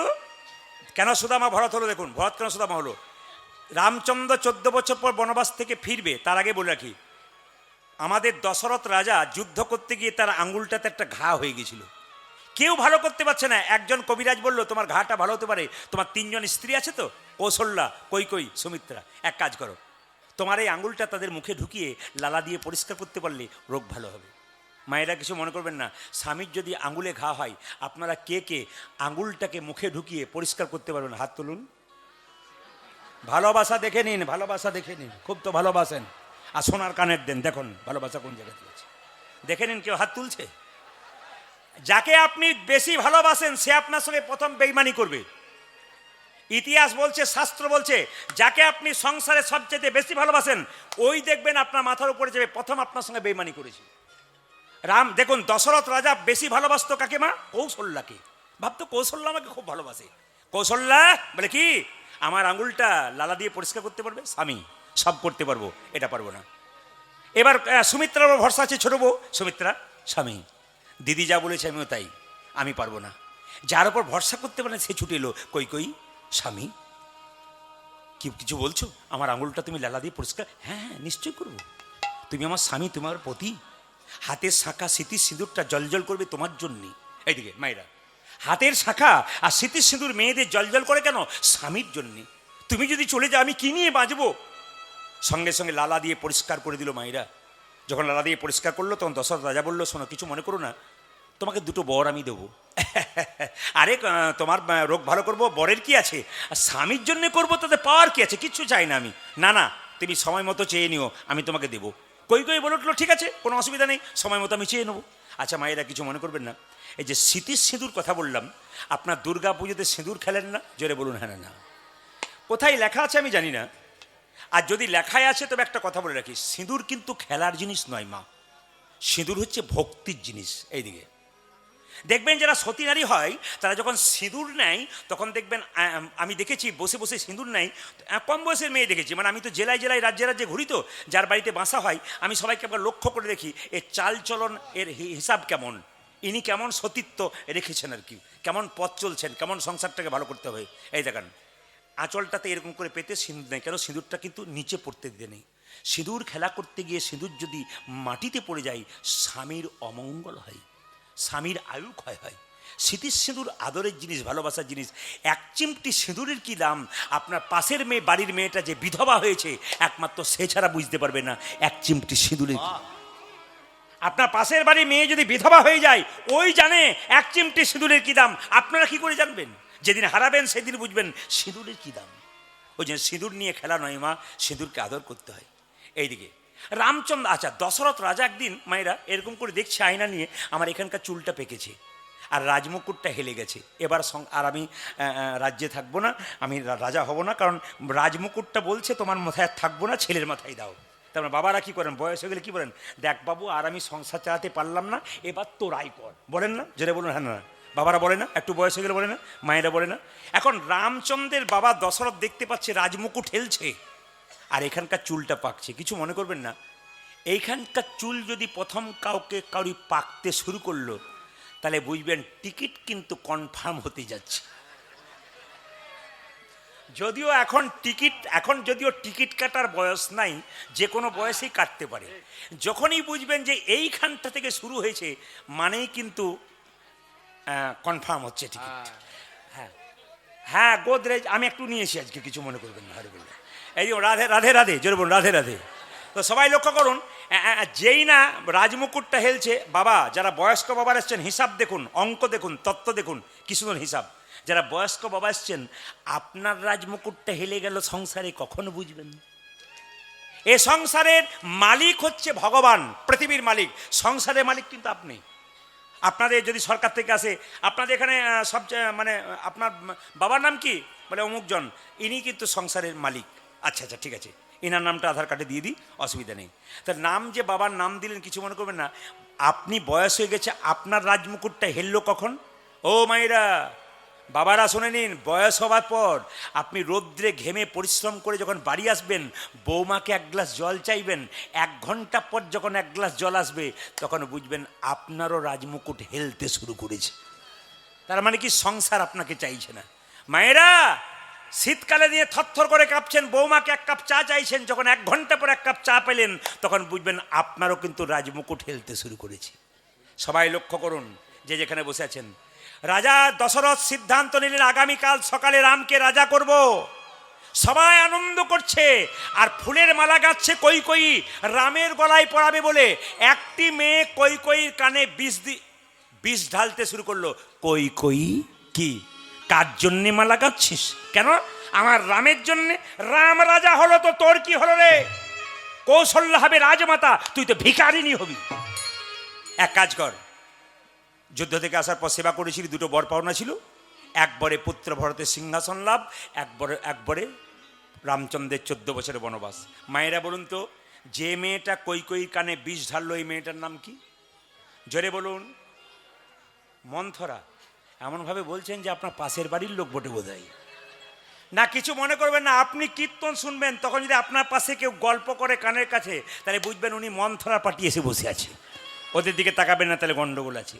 কেন সুদামা ভরত হলো দেখুন, ভরত কেন সুদামা হলো? রামচন্দ্র 14 বছর পর বনবাস থেকে ফিরবে, তার আগে বলে রাখি, আমাদের দশরথ রাজা যুদ্ধ করতে গিয়ে তার আঙ্গুলটাতে একটা ঘা হয়ে গেছিল, কেউ ভালো করতে পারছে না। একজন কবিরাজ বলল, তোমার ঘাটা ভালো হতে পারে, তোমার 3 জন স্ত্রী আছে তো, কৌশল্যা, কৈকেয়ী, সুমিত্রা, এক কাজ করো, তোমার এই আঙ্গুলটা তাদের মুখে ঢুকিয়ে লালা দিয়ে পরিষ্কার করতে পারলে রোগ ভালো হবে। মায়েরা কিছু মনে করবেন না, স্বামীর যদি আঙ্গুলে ঘা হয়, আপনারা কে কে আঙ্গুলটাকে মুখে ঢুকিয়ে পরিষ্কার করতে পারবেন? হাত তুলুন। ভালোবাসা দেখে নিন, ভালোবাসা দেখে নিন, খুব তো ভালোবাসেন। আর সোনার কানের দেন, দেখুন ভালোবাসা কোন জায়গায় দিয়েছে, দেখে নিন। কেউ হাত তুলছে? যাকে আপনি বেশি ভালোবাসেন সে আপনার সঙ্গে প্রথম বেইমানি করবে। ইতিহাস বলছে, শাস্ত্র বলছে, যাকে আপনি সংসারে সবচেয়ে বেশি ভালোবাসেন ওই দেখবেন আপনার মাথার উপরে যাবে প্রথম আপনার সঙ্গে বেইমানি করেছে। রাম দেখুন, দশরথ রাজা বেশি ভালোবাসতো কাকে? মা কৌশল্যাকে। ভাবতো কৌশল্যা আমাকে খুব ভালোবাসে। কৌশল্যা বলে কি, আমার আঙুলটা লালা দিয়ে পরিষ্কার করতে পারবে? স্বামী সব করতে পারবো, এটা পারবো না। এবার সুমিত্রার ভরসা আছে, ছোট বউ সুমিত্রা, স্বামী দিদি যা বলেছে আমিও তাই, আমি পারবো না। যার উপর ভরসা করতে পারে সে ছুটে এলো, কৈকেয়ী, স্বামী কি কিছু বলছো? আমার আঙুলটা তুমি লালা দিয়ে পরিষ্কার? হ্যাঁ হ্যাঁ নিশ্চয়ই করবো, তুমি আমার স্বামী, তোমার পতি, হাতের শাঁখা স্মৃতির সিঁদুরটা জলজল করবে তোমার জন্যে। এইদিকে মায়েরা, হাতের শাঁখা আর স্মৃতির সিঁদুর মেয়েদের জলজল করে কেন? স্বামীর জন্যে। তুমি যদি চলে যাও আমি কি নিয়ে বাঁচবো? সঙ্গে সঙ্গে লালা দিয়ে পরিষ্কার করে দিল মায়েরা। যখন লালা দিয়ে পরিষ্কার করলো তখন দশরথ রাজা বললো, শোনো কিছু মনে করো না, তোমাকে 2টো বর আমি দেবো। আরে তোমার রোগ ভালো করবো, বরের কি আছে? আর স্বামীর জন্য করবো, তাতে পাওয়ার কি আছে? কিচ্ছু চাই না আমি। না না, তুমি সময় মতো চেয়ে নিও, আমি তোমাকে দেবো। কৈকেয়ী বলে উঠলো, ঠিক আছে কোনো অসুবিধা নেই, সময় মতো আমি চেয়ে নেবো। আচ্ছা মায়েরা কিছু মনে করবেন না, এই যে স্মৃতির সিঁদুর কথা বললাম, আপনার দুর্গা পুজোতে সিঁদুর খেলেন না? জোরে বলুন হ্যাঁ না। কোথায় লেখা আছে আমি জানি না, আর যদি লেখায় আছে তবে একটা কথা বলে রাখি, সিঁদুর কিন্তু খেলার জিনিস নয় মা, সিঁদুর হচ্ছে ভক্তির জিনিস। এইদিকে দেখবেন যারা সতী নারী হয় তারা যখন সিঁদুর নেয় তখন দেখবেন, আমি দেখেছি বসে বসে সিঁদুর নেয়, কম বয়সের মেয়ে দেখেছি, মানে আমি তো জেলায় জেলায় রাজ্যে রাজ্যে ঘুরি, তো যার বাড়িতে বাসা হয় আমি সবাইকে একবার লক্ষ্য করে দেখি এর চাল চলন, এর হিসাব কেমন, ইনি কেমন সতীত্ব রেখেছেন আর কি, কেমন পথ চলছেন, কেমন সংসারটাকে ভালো করতে হবে। এই দেখেন আঁচলটাতে এরকম করে পেতে সিঁদুর নেই, কেন সিঁদুরটা কিন্তু নিচে পড়তে দিতে নেই। সিঁদুর খেলা করতে গিয়ে সিঁদুর যদি মাটিতে পড়ে যায় স্বামীর অমঙ্গল হয়, স্বামীর আয়ু ক্ষয় হয়। স্মৃতির সিঁদুর আদরের জিনিস, ভালোবাসার জিনিস। এক চিমটি সিঁদুরের কি দাম আপনার পাশের মেয়ে, বাড়ির মেয়েটা যে বিধবা হয়েছে একমাত্র সে ছাড়া বুঝতে পারবে না এক চিমটি সিঁদুরের কি। আপনার পাশের বাড়ির মেয়ে যদি বিধবা হয়ে যায় ওই জানে এক চিমটি সিঁদুরের কি দাম। আপনারা কি করে জানবেন? যেদিন হারাবেন সেদিন বুঝবেন সিঁদুরের কি দাম। ওই জন্য সিঁদুর নিয়ে খেলা নয় মা, সিঁদুরকে আদর করতে হয়। এইদিকে রামচন্দ্র, আচ্ছা দশরথ রাজা একদিন মায়েরা এরকম করে দেখছে আয়না নিয়ে, আমার এখানকার চুলটা পেকেছে আর রাজমুকুটটা হেলে গেছে, এবার আর আমি রাজ্যে থাকবো না, আমি রাজা হব না, কারণ রাজমুকুটটা বলছে তোমার মাথায় থাকবো না, ছেলের মাথায় দাও। তারপরে বাবারা কি করেন, বয়স হয়ে গেলে কি বলেন, দেখ বাবু আর আমি সংসার চালাতে পারলাম না, এবার তোরাই কর, বলেন না? যেটা বলুন, হ্যাঁ না বাবারা বলে না, একটু বয়স হয়ে গেলে বলে না, মায়েরা বলে না। এখন রামচন্দ্রের বাবা দশরথ দেখতে পাচ্ছে রাজমুকুট হেলছে আর এখানকার চুলটা পাকছে। কিছু মনে করবেন না, এইখানকার চুল যদি প্রথম কাউরি পাকতে শুরু করলো তাহলে বুঝবেন টিকিট কিন্তু কনফার্ম হতে যাচ্ছে। এখন যদিও টিকিট কাটার বয়স নাই, যে কোনো বয়সেই কাটতে পারে। যখনই বুঝবেন যে এইখানটা থেকে শুরু হয়েছে মানেই কিন্তু কনফার্ম হচ্ছে টিকিট। হ্যাঁ হ্যাঁ, গোদরেজ আমি একটু নিয়েছি আজকে, কিছু মনে করবেন না। এই যে রাধে রাধে রাধে, জোরে বলুন রাধে রাধে। তো সবাই লক্ষ্য করুন, যেই না রাজমুকুটটা হেলছে, বাবা যারা বয়স্ক বাবা এসছেন হিসাব দেখুন, অঙ্ক দেখুন, তত্ত্ব দেখুন, কি সুন্দর হিসাব। যারা বয়স্ক বাবা এসছেন, আপনার রাজমুকুটটা হেলে গেল সংসারে কখনো বুঝবেন? এ সংসারের মালিক হচ্ছে ভগবান, পৃথিবীর মালিক। সংসারের মালিক কিন্তু আপনি। আপনাদের যদি সরকার থেকে আসে, আপনাদের এখানে সব মানে আপনার বাবার নাম কি, বলে অমুকজন, ইনি কিন্তু সংসারের মালিক। আচ্ছা আচ্ছা ঠিক আছে, ইনার নামটা আধার কার্ডে দিয়ে দিই, অসুবিধা নেই। তার নাম যে বাবার নাম দিলেন কিছু মনে করবেন না। আপনি বয়স হয়ে গেছে, আপনার রাজমুকুটটা হেললো কখন? ও মায়েরা বাবারা শুনে নিন, বয়স হওয়ার পর আপনি রৌদ্রে ঘেমে পরিশ্রম করে যখন বাড়ি আসবেন, বৌমাকে এক গ্লাস জল চাইবেন, 1 ঘন্টা পর যখন 1 গ্লাস জল আসবে তখন বুঝবেন আপনারও রাজমুকুট হেলতে শুরু করেছে। তার মানে কি সংসার আপনাকে চাইছে না। মায়েরা শীতকালে দিয়ে থরথর করে কাঁপছেন, বৌমাকে 1 কাপ চা চাইছেন, যখন 1 ঘন্টা পর 1 কাপ চা পেলেন তখন বুঝবেন আপনারও কিন্তু রাজমুকুট হেলতে শুরু করেছে। সবাই লক্ষ্য করুন, যে যেখানে বসে আছেন। রাজা দশরথ সিদ্ধান্ত নিলেন আগামীকাল সকালে রামকে রাজা করব। সবাই আনন্দ করছে আর ফুলের মালা গাচ্ছে কৈকেয়ী রামের গলায় পরাবে বলে। একটি মেয়ে কৈকেয়ীর কানে বিষ ঢালতে শুরু করলো। কৈকেয়ী কি, কার জন্যে মালা গাচ্ছিস? কেন? আমার রামের জন্যে। রাম রাজা হলো তো তোর কি হলো রে? কৌশল্যা হবে রাজমাতা, তুই তো ভিখারিনী হবি। এক কাজ কর, যুদ্ধ থেকে আসার পর সেবা করেছিলি, 2টো বর পাওনা ছিল, একবারে পুত্র ভরতের সিংহাসন লাভ, একবারে রামচন্দ্রের 14 বছরের বনবাস। মায়েরা বলুন তো, যে মেয়েটা কৈকেয়ীর কানে বিষ ঢাললো এই মেয়েটার নাম কি? জোরে বলুন। মন্থরা। এমনভাবে বলছেন যে আপনার পাশের বাড়ির লোক বটে বোধহয়। না কিছু মনে করবেন না, আপনি কীর্তন শুনবেন, তখন যদি আপনার পাশে কেউ গল্প করে কানের কাছে তাহলে বুঝবেন উনি মন্থরা পার্টি এসে বসে আছে। ওদের দিকে তাকাবেন না, তাহলে গন্ডগোল আছে।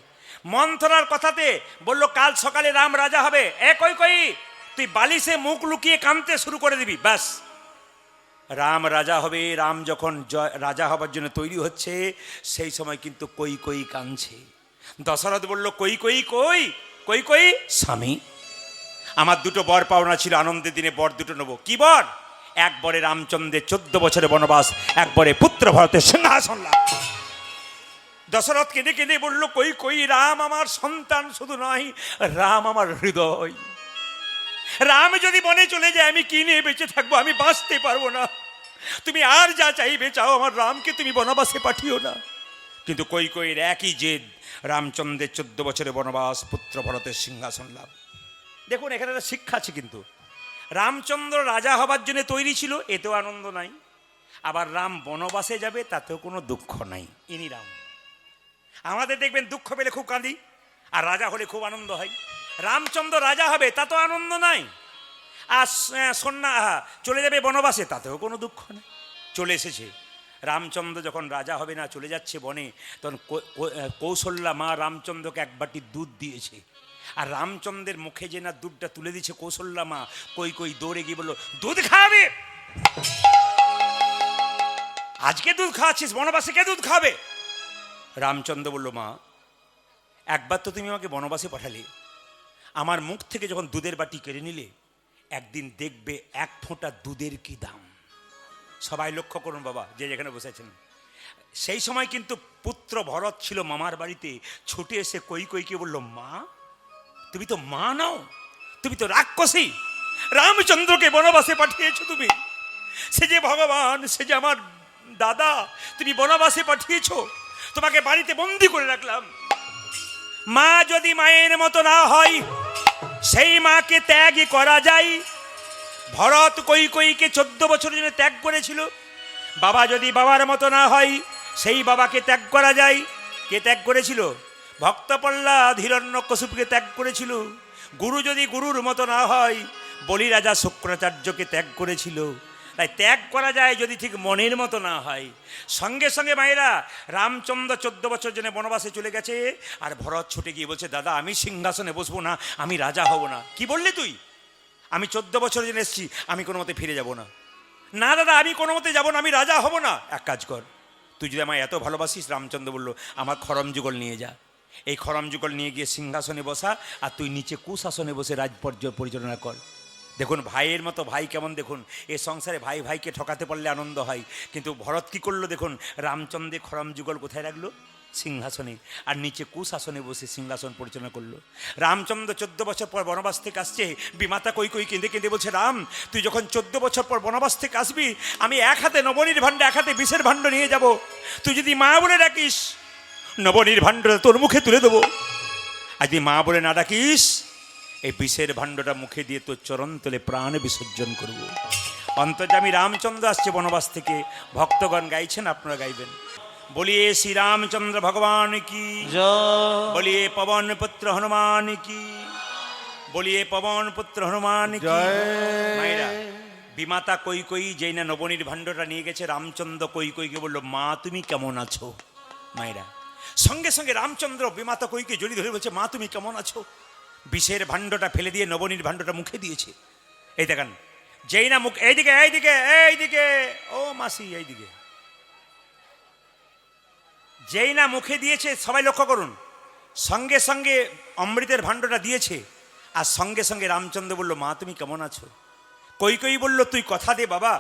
মন্থরার কথাতে বলল কাল সকালে রাম রাজা হবে। কৈকেয়ী তুই বালিশে মুখ লুকিয়ে কাঁদতে শুরু করে দিবি, ব্যাস রাম রাজা হবে। রাম যখন রাজা হবার জন্য তৈরি হচ্ছে সেই সময় কিন্তু কৈকেয়ী কাঁদছে। দশরথ বলল কৈকেয়ী কই? কৈকেয়ী, স্বামী আমার 2টো বর পাওনা ছিল, আনন্দের দিনে বর 2টো নেবো। কি বর? একবারে রামচন্দ্রের 14 বছরের বনবাস, একবারে পুত্র ভরতের সিংহাসন লাভ। দশরথ কেঁদে কেঁদে বলল কৈকেয়ী রাম আমার সন্তান শুধু নয়, রাম আমার হৃদয়। রাম যদি বনে চলে যায় আমি কি নিয়ে বেঁচে থাকবো? আমি বাঁচতে পারবো না। তুমি আর যা চাইবে চাও, আমার রামকে তুমি বনবাসে পাঠিও না। কিন্তু কৈকেয়ীর একই জেদ, রামচন্দ্রের 14 বছরের বনবাস, পুত্র ভরতের সিংহাসন লাভ। দেখুন এখানে একটা শিক্ষা আছে কিন্তু। রামচন্দ্র রাজা হবার জন্য তৈরি ছিল, এতেও আনন্দ নাই। আবার রাম বনবাসে যাবে তাতেও কোনো দুঃখ নাই। ইনি রাম। আমাদের দেখবেন দুঃখ পেলে খুব কাঁদি, আর রাজা হলে খুব আনন্দ হয়। রামচন্দ্র রাজা হবে তাতেও আনন্দ নাই, আর চলে যাবে বনবাসে তাতেও কোনো দুঃখ নেই। চলে এসেছে রামচন্দ্র যখন রাজা হবে না, চলে যাচ্ছে বনে, তখন কৌশল্যা মা রামচন্দ্রকে এক বাটি দুধ দিয়েছে। আর রামচন্দ্রের মুখে যে না দুধটা তুলে দিচ্ছে কৌশল্যা মা, কই দৌড়ে গিয়ে বললো, দুধ খাওয়াবে? আজকে দুধ খাওয়াচ্ছিস, বনবাসে কে দুধ খাবে? রামচন্দ্র বলল, মা একবার তো তুমি আমাকে বনবাসে পাঠালে, আমার মুখ থেকে যখন দুধের বাটি কেড়ে নিলে, একদিন দেখবে এক ফোঁটা দুধের কি দাম। সবাই লক্ষ্য করুন বাবা, যে যেখানে বসেছেন। সেই সময় কিন্তু পুত্র ভরত ছিল মামার বাড়িতে, ছুটে এসে কইকে বলল, মা তুমি তো মা নাও, তুমি তো রাক্ষসী, রামচন্দ্রকে বনবাসে পাঠিয়েছো তুমি, সে যে ভগবান, সে যে আমার দাদা, তুমি বনবাসে পাঠিয়েছো, তোমাকে বাড়িতে বন্দি করে রাখলাম। মা যদি মায়ের মতো না হয়, সেই মাকে ত্যাগই করা যায়। ভরত কইকে 14 বছরের জন্য ত্যাগ করেছিল। বাবা যদি বাবার মতো না হয়, সেই বাবাকে ত্যাগ করা যায়। কে ত্যাগ করেছিল? ভক্ত প্রহ্লাদ হিরণ্যকশিপুকে ত্যাগ করেছিল। গুরু যদি গুরুর মতো না হয়, বলি রাজা শুক্রাচার্যকে ত্যাগ করেছিল। তাই ত্যাগ করা যায় যদি ঠিক মনের মতো না হয়। সঙ্গে সঙ্গে মায়েরা, রামচন্দ্র 14 বছর জন্য বনবাসে চলে গেছে, আর ভরত ছুটে গিয়ে বলছে, দাদা আমি সিংহাসনে বসবো না, আমি রাজা হব না। কি বললি তুই? আমি 14 বছর জন্য এসেছি, আমি কোনো মতে ফিরে যাব না। না দাদা আমি কোনো মতে যাবো না, আমি রাজা হব না। এক কাজ কর, তুই যদি আমায় এত ভালোবাসিস, রামচন্দ্র বলল, আমার খরম যুগল নিয়ে যা। এই খরম যুগল নিয়ে গিয়ে সিংহাসনে বসা, আর তুই নিচে কুশাসনে বসে রাজ পরিচালনা কর। দেখুন ভাইয়ের মতো ভাই কেমন, দেখুন এ সংসারে ভাই ভাইকে ঠকাতে পারলে আনন্দ হয়, কিন্তু ভরত কি করলো দেখুন, রামচন্দ্রের খরম যুগল কোথায় রাখলো? সিংহাসনে, আর নিচে কুশাসনে বসে সিংহাসন পরিচালনা করলো। রামচন্দ্র 14 বছর পর বনবাস থেকে আসছে, বিমাতা কই কেঁদে বলছে, রাম তুই যখন 14 বছর পর বনবাস থেকে আসবি, আমি এক হাতে নবনীর ভাণ্ড, এক হাতে বিষের ভাণ্ড নিয়ে যাব। তুই যদি মা বলে ডাকিস, নবনীর ভাণ্ড তোর মুখে তুলে দেবো। আর যদি মা বলে না ডাকিস, এই বিষের ভাণ্ডটা মুখে দিয়ে তোর চরণ তলে প্রাণ বিসর্জন করব। অন্তর্যামী রামচন্দ্র আসছে বনবাস থেকে, ভক্তগণ গাইছেন, আপনারা গাইবেন। বলিয়ে শ্রী রামচন্দ্র ভগবান কি জয়, বলিয়ে পবন পুত্র হনুমান কি, বলিয়ে পবন পুত্র হনুমান কি জয়। মায়েরা, বিমাতা কই যেই না নবনীর ভাণ্ডটা নিয়ে গেছে, রামচন্দ্র কইকে বলল, মা তুমি কেমন আছো? মায়েরা, সঙ্গে সঙ্গে রামচন্দ্র বিমাতা কইকে জড়িয়ে ধরে বলছে, মা তুমি কেমন আছো? বিষের ভাণ্ডটা ফেলে দিয়ে নবনীর ভাণ্ডটা মুখে দিয়েছে। এই দেখেন, যেই না মুখ, এইদিকে ও মাসি, এইদিকে, যেই না মুখে দিয়েছে, সবাই লক্ষ্য করুন, সঙ্গে সঙ্গে অমৃতের ভাণ্ডটা দিয়েছে, আর সঙ্গে সঙ্গে রামচন্দ্র বলল, মা তুমি কেমন আছো? কই বলল, তুই কথা দে বাবা,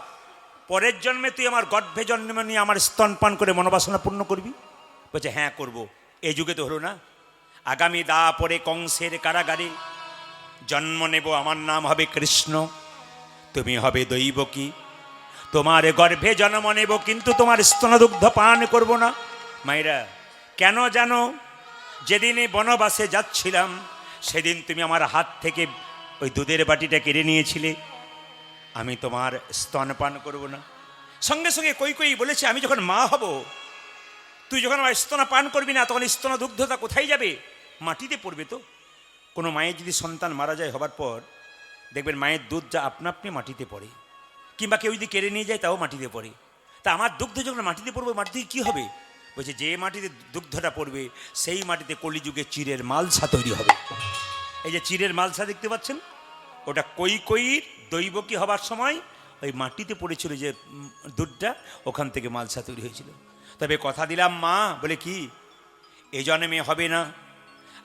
পরের জন্মে তুই আমার গর্ভে জন্ম নিয়ে আমার স্তনপান করে মনোবাসনা পূর্ণ করবি। বলছে, হ্যাঁ করব। এই যুগে তো হলো না, আগামী দা পরে কংসের কারাগারে জন্ম নেব, আমার নাম হবে কৃষ্ণ, তুমি হবে দৈবকী, তোমার গর্ভে জন্ম নেব, কিন্তু তোমার স্তনদুগ্ধ পান করব না। মায়েরা, কেন জানো? যেদিনই বনবাসে যাচ্ছিলাম, সেদিন তুমি আমার হাত থেকে ওই দুধের বাটিটা কেড়ে নিয়েছিলে, আমি তোমার স্তনপান করব না। সঙ্গে সঙ্গে কই বলেছে, আমি যখন মা হব, তুই যখন আমার স্তন পান করবি না, তখন স্তন দুগ্ধতা কোথায় যাবে? মাটিতে পড়বে। তো কোনো মায়ের যদি সন্তান মারা যায় হবার পর, দেখবেন মায়ের দুধ যা আপনা আপনি মাটিতে পড়ে, কিংবা কেউ যদি কেড়ে নিয়ে যায় তাও মাটিতে পড়ে। তা আমার দুগ্ধ যখন মাটিতে পড়বে, মাটিতে কী হবে? বলছে, যে মাটিতে দুগ্ধটা পড়বে, সেই মাটিতে কলিযুগে চিরের মালসা তৈরি হবে। এই যে চিরের মালসা দেখতে পাচ্ছেন, ওটা কইর দৈবকী হবার সময় ওই মাটিতে পড়েছিল যে দুধটা, ওখান থেকে মালসা তৈরি হয়েছিল। তবে কথা দিলাম মা, বলে কি, এই জন্মে হবে না,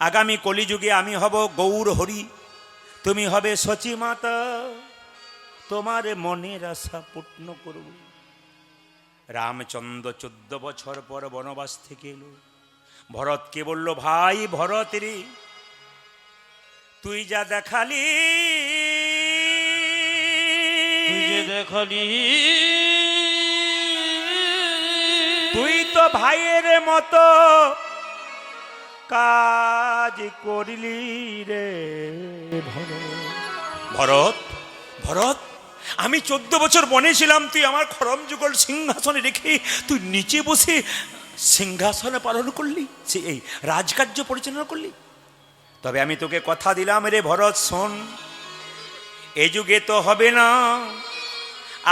আগামী কলিযুগে আমি হব গৌর হরি, তুমি হবে সচী মাতা, তোমার মনের আশা পূর্ণ করব। রামচন্দ্র 14 বছর পর বনবাস থেকে এলো। ভরতকে বলল, ভাই ভরত রে, তুই যা দেখালি, তুই তো ভাইয়ের মতো কাজ করিলি রে ভরত। ভরত, আমি 14 বছর বনে ছিলাম, তুই আমার খরম যুগল সিংহাসনে রেখে তুই নিচে বসে সিংহাসনে পালন করলি, সে এই রাজকার্য পরিচালনা করলি। তবে আমি তোকে কথা দিলাম রে ভরত, শোন, এ যুগে তো হবে না,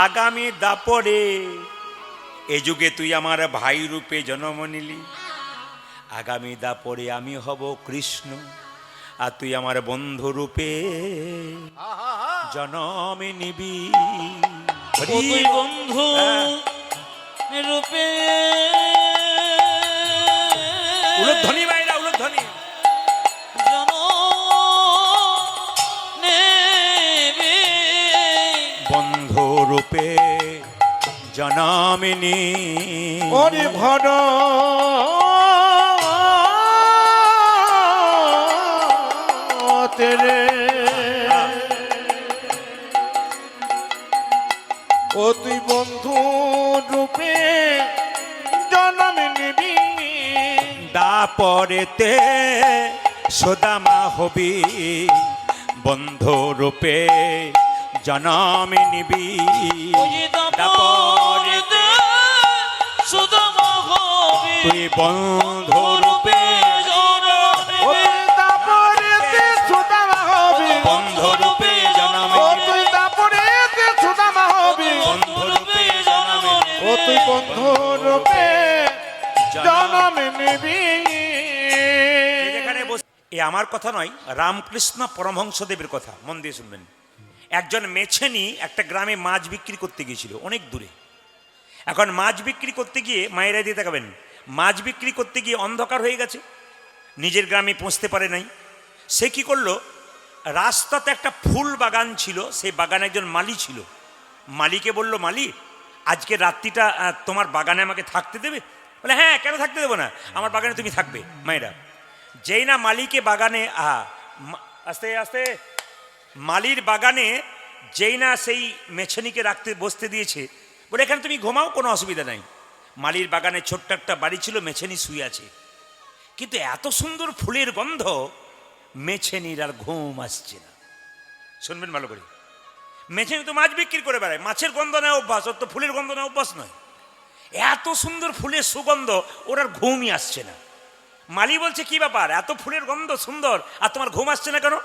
আগামী দাপরে এ যুগে তুই আমার ভাই রূপে জন্ম নিলি, আগামী দাপরে আমি হব কৃষ্ণ, আর তুই আমার বন্ধু রূপে জন্ম নিবি। ও তুই বন্ধু রূপে উলুধ্বনি মায়েরা, উলুধ্বনি। জনম নেবে। বন্ধু রূপে জনমিনী ওরে ভর তেরে ও তুই বন্ধু রূপে জন্ম নিবি, দাপরেতে সুদামা হবি, বন্ধু রূপে জনম নিবি। দাপরেতে সুদামা হবি, তুই বন্ধু রূপে ও তুই দাপরেতে সুদামা হবি, বন্ধু রূপে জনম ও তুই দাপরেতে সুদামা হবি, বন্ধু রূপে জনম ও তুই বন্ধু রূপে জন্ম নিবি। যেখানে এ আমার কথা নয়, রামকৃষ্ণ পরমহংসদেবের কথা, মন দিয়ে শুনবেন। একজন মেছেনি একটা গ্রামে মাছ বিক্রি করতে গিয়েছিল, অনেক দূরে। এখন মাছ বিক্রি করতে গিয়ে, মায়েরা দিয়ে তাকাবেন, মাছ বিক্রি করতে গিয়ে অন্ধকার হয়ে গেছে, নিজের গ্রামে পৌঁছতে পারে নাই। সে কি করলো, রাস্তাতে একটা ফুল বাগান ছিল, সেই বাগানে একজন মালি ছিল। মালিকে বলল, মালি আজকে রাত্রিটা তোমার বাগানে আমাকে থাকতে দেবে? বলে হ্যাঁ, কেন থাকতে দেবো না, আমার বাগানে তুমি থাকবে। মায়েরা, যেই না মালিকে বাগানে আস্তে আস্তে মালির বাগানে যেই না সেই মেছনিকে রাখতে বসতে দিয়েছে, বলে এখানে তুমি ঘুমাও, কোনো অসুবিধা নাই। মালির বাগানে ছোট্ট একটা বাড়ি ছিল, মেছেনি শুয়ে আছে, কিন্তু এত সুন্দর ফুলের গন্ধ, মেছেনির আর ঘুম আসছে না। শুনবেন ভালো করে, মেছেনি তো মাছ বিক্রি করে বেড়ায়, মাছের গন্ধ নেয় অভ্যাস, ওর তো ফুলের গন্ধ নেয় অভ্যাস নয়। এত সুন্দর ফুলের সুগন্ধ, ওর আর ঘুমই আসছে না। মালি বলছে কি ব্যাপার, এত ফুলের গন্ধ সুন্দর, আর তোমার ঘুম আসছে না কেন?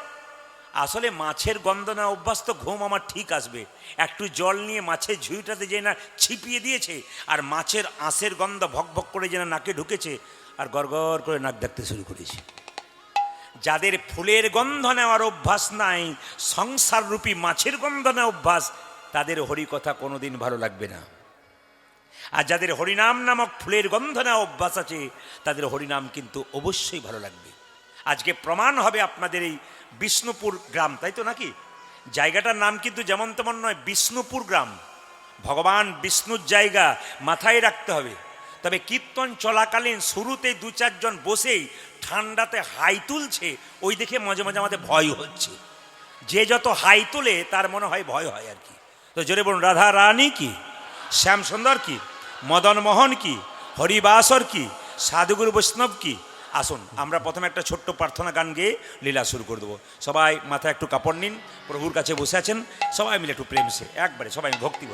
আসলে মাছের গন্ধ না অভ্যাস, তো ঘুম আমার ঠিক আসবে। একটু জল নিয়ে মাছের ঝুঁইটাতে যে না ছিপিয়ে দিয়েছে, আর মাছের আঁশের গন্ধ ভক ভক করে যেন নাকে ঢুকেছে, আর গড়গড় করে নাক ডাকতে শুরু করেছে। যাদের ফুলের গন্ধ নেওয়ার অভ্যাস নাই, সংসার রূপী মাছের গন্ধ নেওয়ার অভ্যাস, তাদের হরিকথা কোনোদিন ভালো লাগবে না। আর যাদের হরিনাম নামক ফুলের গন্ধ নেওয়া অভ্যাস আছে, তাদের হরিনাম কিন্তু অবশ্যই ভালো লাগবে। আজকে প্রমাণ হবে আপনাদের এই বিষ্ণুপুর গ্রাম, তাই তো নাকি? জায়গাটার নাম কিন্তু যেমন তেমন নয়, বিষ্ণুপুর গ্রাম, ভগবান বিষ্ণুর জায়গা, মাথায় রাখতে হবে। তবে কীর্তন চলাকালীন শুরুতেই দু চারজন বসেই ঠান্ডাতে হাই তুলছে, ওই দেখে মাঝে মাঝে আমাদের ভয় হচ্ছে। যে যত হাই তোলে তার মনে হয় ভয় হয় আর কি। তো জোরে বলুন, রাধা রানী কি, শ্যাম সুন্দর কি, মদন মোহন কি, হরিবাসর কি, সাধুগুরু বৈষ্ণব কি। আসুন আমরা প্রথমে একটা ছোট্ট প্রার্থনা গান গেয়ে লীলা শুরু করে দেবো। সবাই মাথায় একটু কাপড় নিন, প্রভুর কাছে বসে আছেন, সবাই মিলে একটু প্রেম সে একবারে সবাই ভক্তি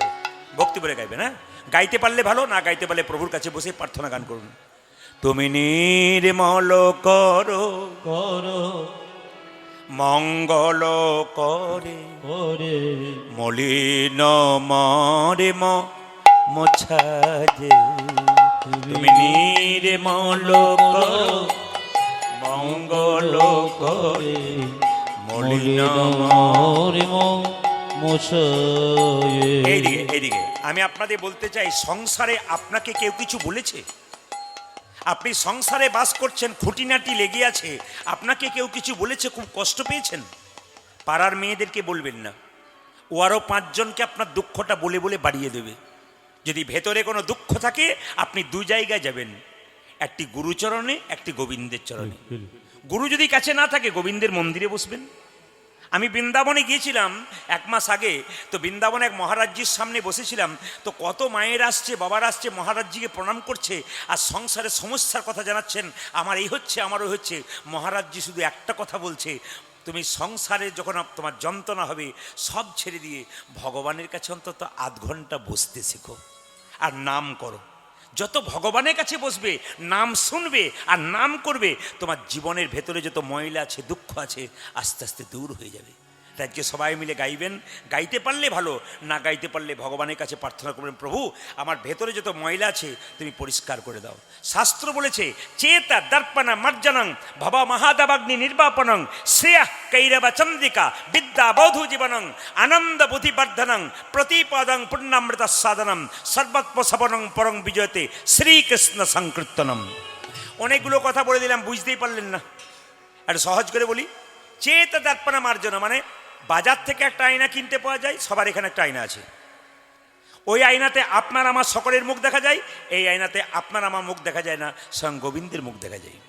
করে গাইবেন। হ্যাঁ, গাইতে পারলে ভালো, না গাইতে পারলে প্রভুর কাছে বসে প্রার্থনা গান করুন। তুমি নির্মল করো করো মঙ্গল করে, করে মলিন মরে মোছাজে। তুমি নির্মল করো মঙ্গল করে, মলিন এইদিকে আমি আপনাদের বলতে চাই, সংসারে আপনাকে কেউ কিছু বলেছে? আপনি সংসারে বাস করছেন, খুঁটিনাটি লেগে আছে, আপনাকে কেউ কিছু বলেছে, খুব কষ্ট পেয়েছেন? পাড়ার মেয়েদেরকে বলবেন না, ও আরও 5 জনকে আপনার দুঃখটা বলে বলে বাড়িয়ে দেবে। যদি ভেতরে কোনো দুঃখ থাকে, আপনি 2 জায়গায় যাবেন, একটি গুরুচরণে, একটি গোবিন্দের চরণে। গুরু যদি কাছে না থাকে, গোবিন্দের মন্দিরে বসবেন। আমি বৃন্দাবনে গিয়েছিলাম 1 মাস আগে, তো বৃন্দাবনে এক মহারাজজির সামনে বসেছিলাম, তো কত মায়ের আসছে, বাবার আসছে, মহারাজজিকে প্রণাম করছে, আর সংসারের সমস্যার কথা জানাচ্ছেন, আমার এই হচ্ছে, আমার ওই হচ্ছে। মহারাজজি শুধু একটা কথা বলছে, তুমি সংসারে যখন তোমার যন্ত্রণা হবে, সব ছেড়ে দিয়ে ভগবানের কাছে অন্তত আধ ঘন্টা বসতে শেখো, আর নাম করো। যত ভগবানের কাছে বসবে, নাম শুনবে আর নাম করবে, তোমার জীবনের ভেতরে যত ময়লা আছে, দুঃখ আছে, আস্তে আস্তে দূর হয়ে যাবে। তাই আজকে সবাই মিলে গাইবেন, গাইতে পারলে ভালো, না গাইতে পারলে ভগবানের কাছে প্রার্থনা করবেন, প্রভু আমার ভেতরে যত ময়লা আছে তুমি পরিষ্কার করে দাও। শাস্ত্র বলেছে চেতা দর্পণা মার্জনং ভবা মহাদাবাগ্নি নির্বাপনং শ্রেয়া কৈরবা চন্দ্রিকা বিদ্যা বৌধু জীবনং আনন্দ বুদ্ধিবর্ধনং প্রতিপদং পুণ্যামৃত সাধনম সর্বত্র সবনং পরং বিজয়তে শ্রীকৃষ্ণ সংকীর্তনম। অনেকগুলো কথা বলে দিলাম, বুঝতেই পারলেন না, একটু সহজ করে বলি। চেতা দর্পণা মার্জনা মানে বাজার থেকে একটা আয়না কিনতে পাওয়া যায়, সবার এখানে একটা আয়না আছে। ওই আয়নাতে আপনার আমার সকলের মুখ দেখা যায়, এই আয়নাতে আপনার আমার মুখ দেখা যায় না, স্বয়ং গোবিন্দের মুখ দেখা যায়।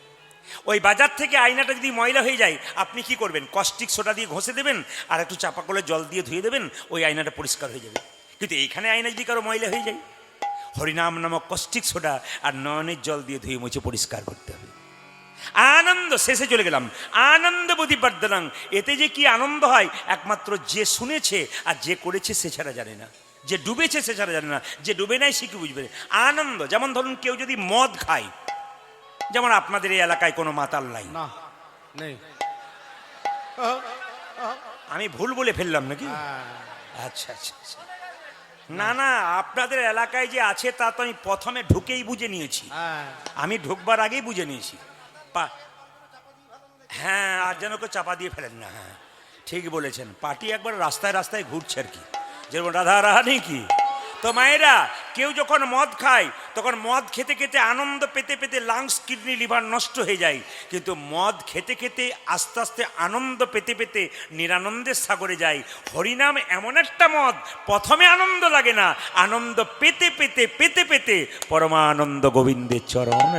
ওই বাজার থেকে আয়নাটা যদি ময়লা হয়ে যায় আপনি কি করবেন? কস্টিক সোডা দিয়ে ঘষে দেবেন আর একটু চাপা করে জল দিয়ে ধুয়ে দেবেন, ওই আয়নাটা পরিষ্কার হয়ে যাবে। কিন্তু এইখানে আয়না যদি কারো ময়লা হয়ে যায়, হরিনাম নামক কস্টিক সোডা আর নয়নের জল দিয়ে ধুয়ে মুছে পরিষ্কার করতে হবে। আনন্দ, শেষে চলে গেলাম, আনন্দ বুদ্ধিবর্ধনং। এতে যে কি আনন্দ হয় একমাত্র যে শুনেছে আর যে করেছে সে ছাড়া জানে না, যে ডুবেছে সে ছাড়া জানে না, যে ডুবে নাই সে কি বুঝবে। আনন্দ, যেমন ধরুন কেউ যদি মদ খায়, যেমন আপনাদের এই এলাকায় কোনো মাতাল নাই, না নেই, আমি ভুল বলে ফেললাম নাকি? আচ্ছা আচ্ছা আচ্ছা, না না, আপনাদের এলাকায় যে আছে তা তো আমি প্রথমে ঢুকেই বুঝে নিয়েছি, আমি ঢুকবার আগেই বুঝে নিয়েছি। হ্যাঁ, আর যেন কেউ চাপা দিয়ে ফেলেন না। হ্যাঁ ঠিক বলেছেন, পার্টি একবার রাস্তায় রাস্তায় ঘুরছে আর কি, যেরকম রাধা রাহানি কি। তো মায়েরা, কেউ যখন মদ খায় তখন মদ খেতে খেতে আনন্দ পেতে পেতে লাংস কিডনি লিভার নষ্ট হয়ে যায়, কিন্তু মদ খেতে খেতে আস্তে আস্তে আনন্দ পেতে পেতে নিরানন্দের সাগরে যায়। হরিনাম এমন একটা মদ, প্রথমে আনন্দ লাগে না, আনন্দ পেতে পেতে পেতে পেতে পরমানন্দ গোবিন্দের চরণ।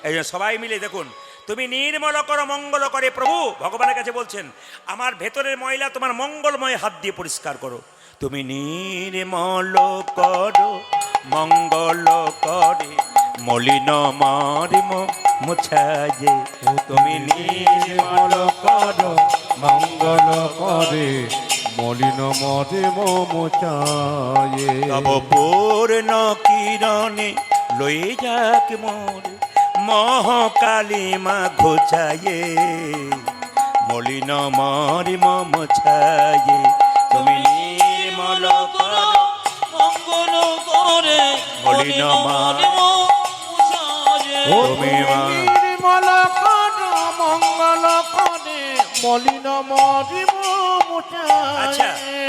এই জন্য সবাই মিলে দেখুন, তুমি নির্মল করো মঙ্গল করে, প্রভু ভগবানের কাছে বলছেন আমার ভেতরের ময়লা তোমার মঙ্গলময় হাত দিয়ে পরিষ্কার করো। তুমি নির্মল করো মঙ্গল করে মলিন মারিম মুছায়ে, তুমি নির্মল করো মঙ্গল করে মলিন মরে মোচায়ে, তব পূর্ণ কিরণে লয়ে যাক মোর মহাকালী মা ঘোচায়ে, মলিন মারিম মুছায়ে, তুমি নির্মল করো মঙ্গল করে মলিন মারিম ও তুমি মা। নির্মল কর মঙ্গল করে মলিন মরিম আচ্ছা, মোচায়ে।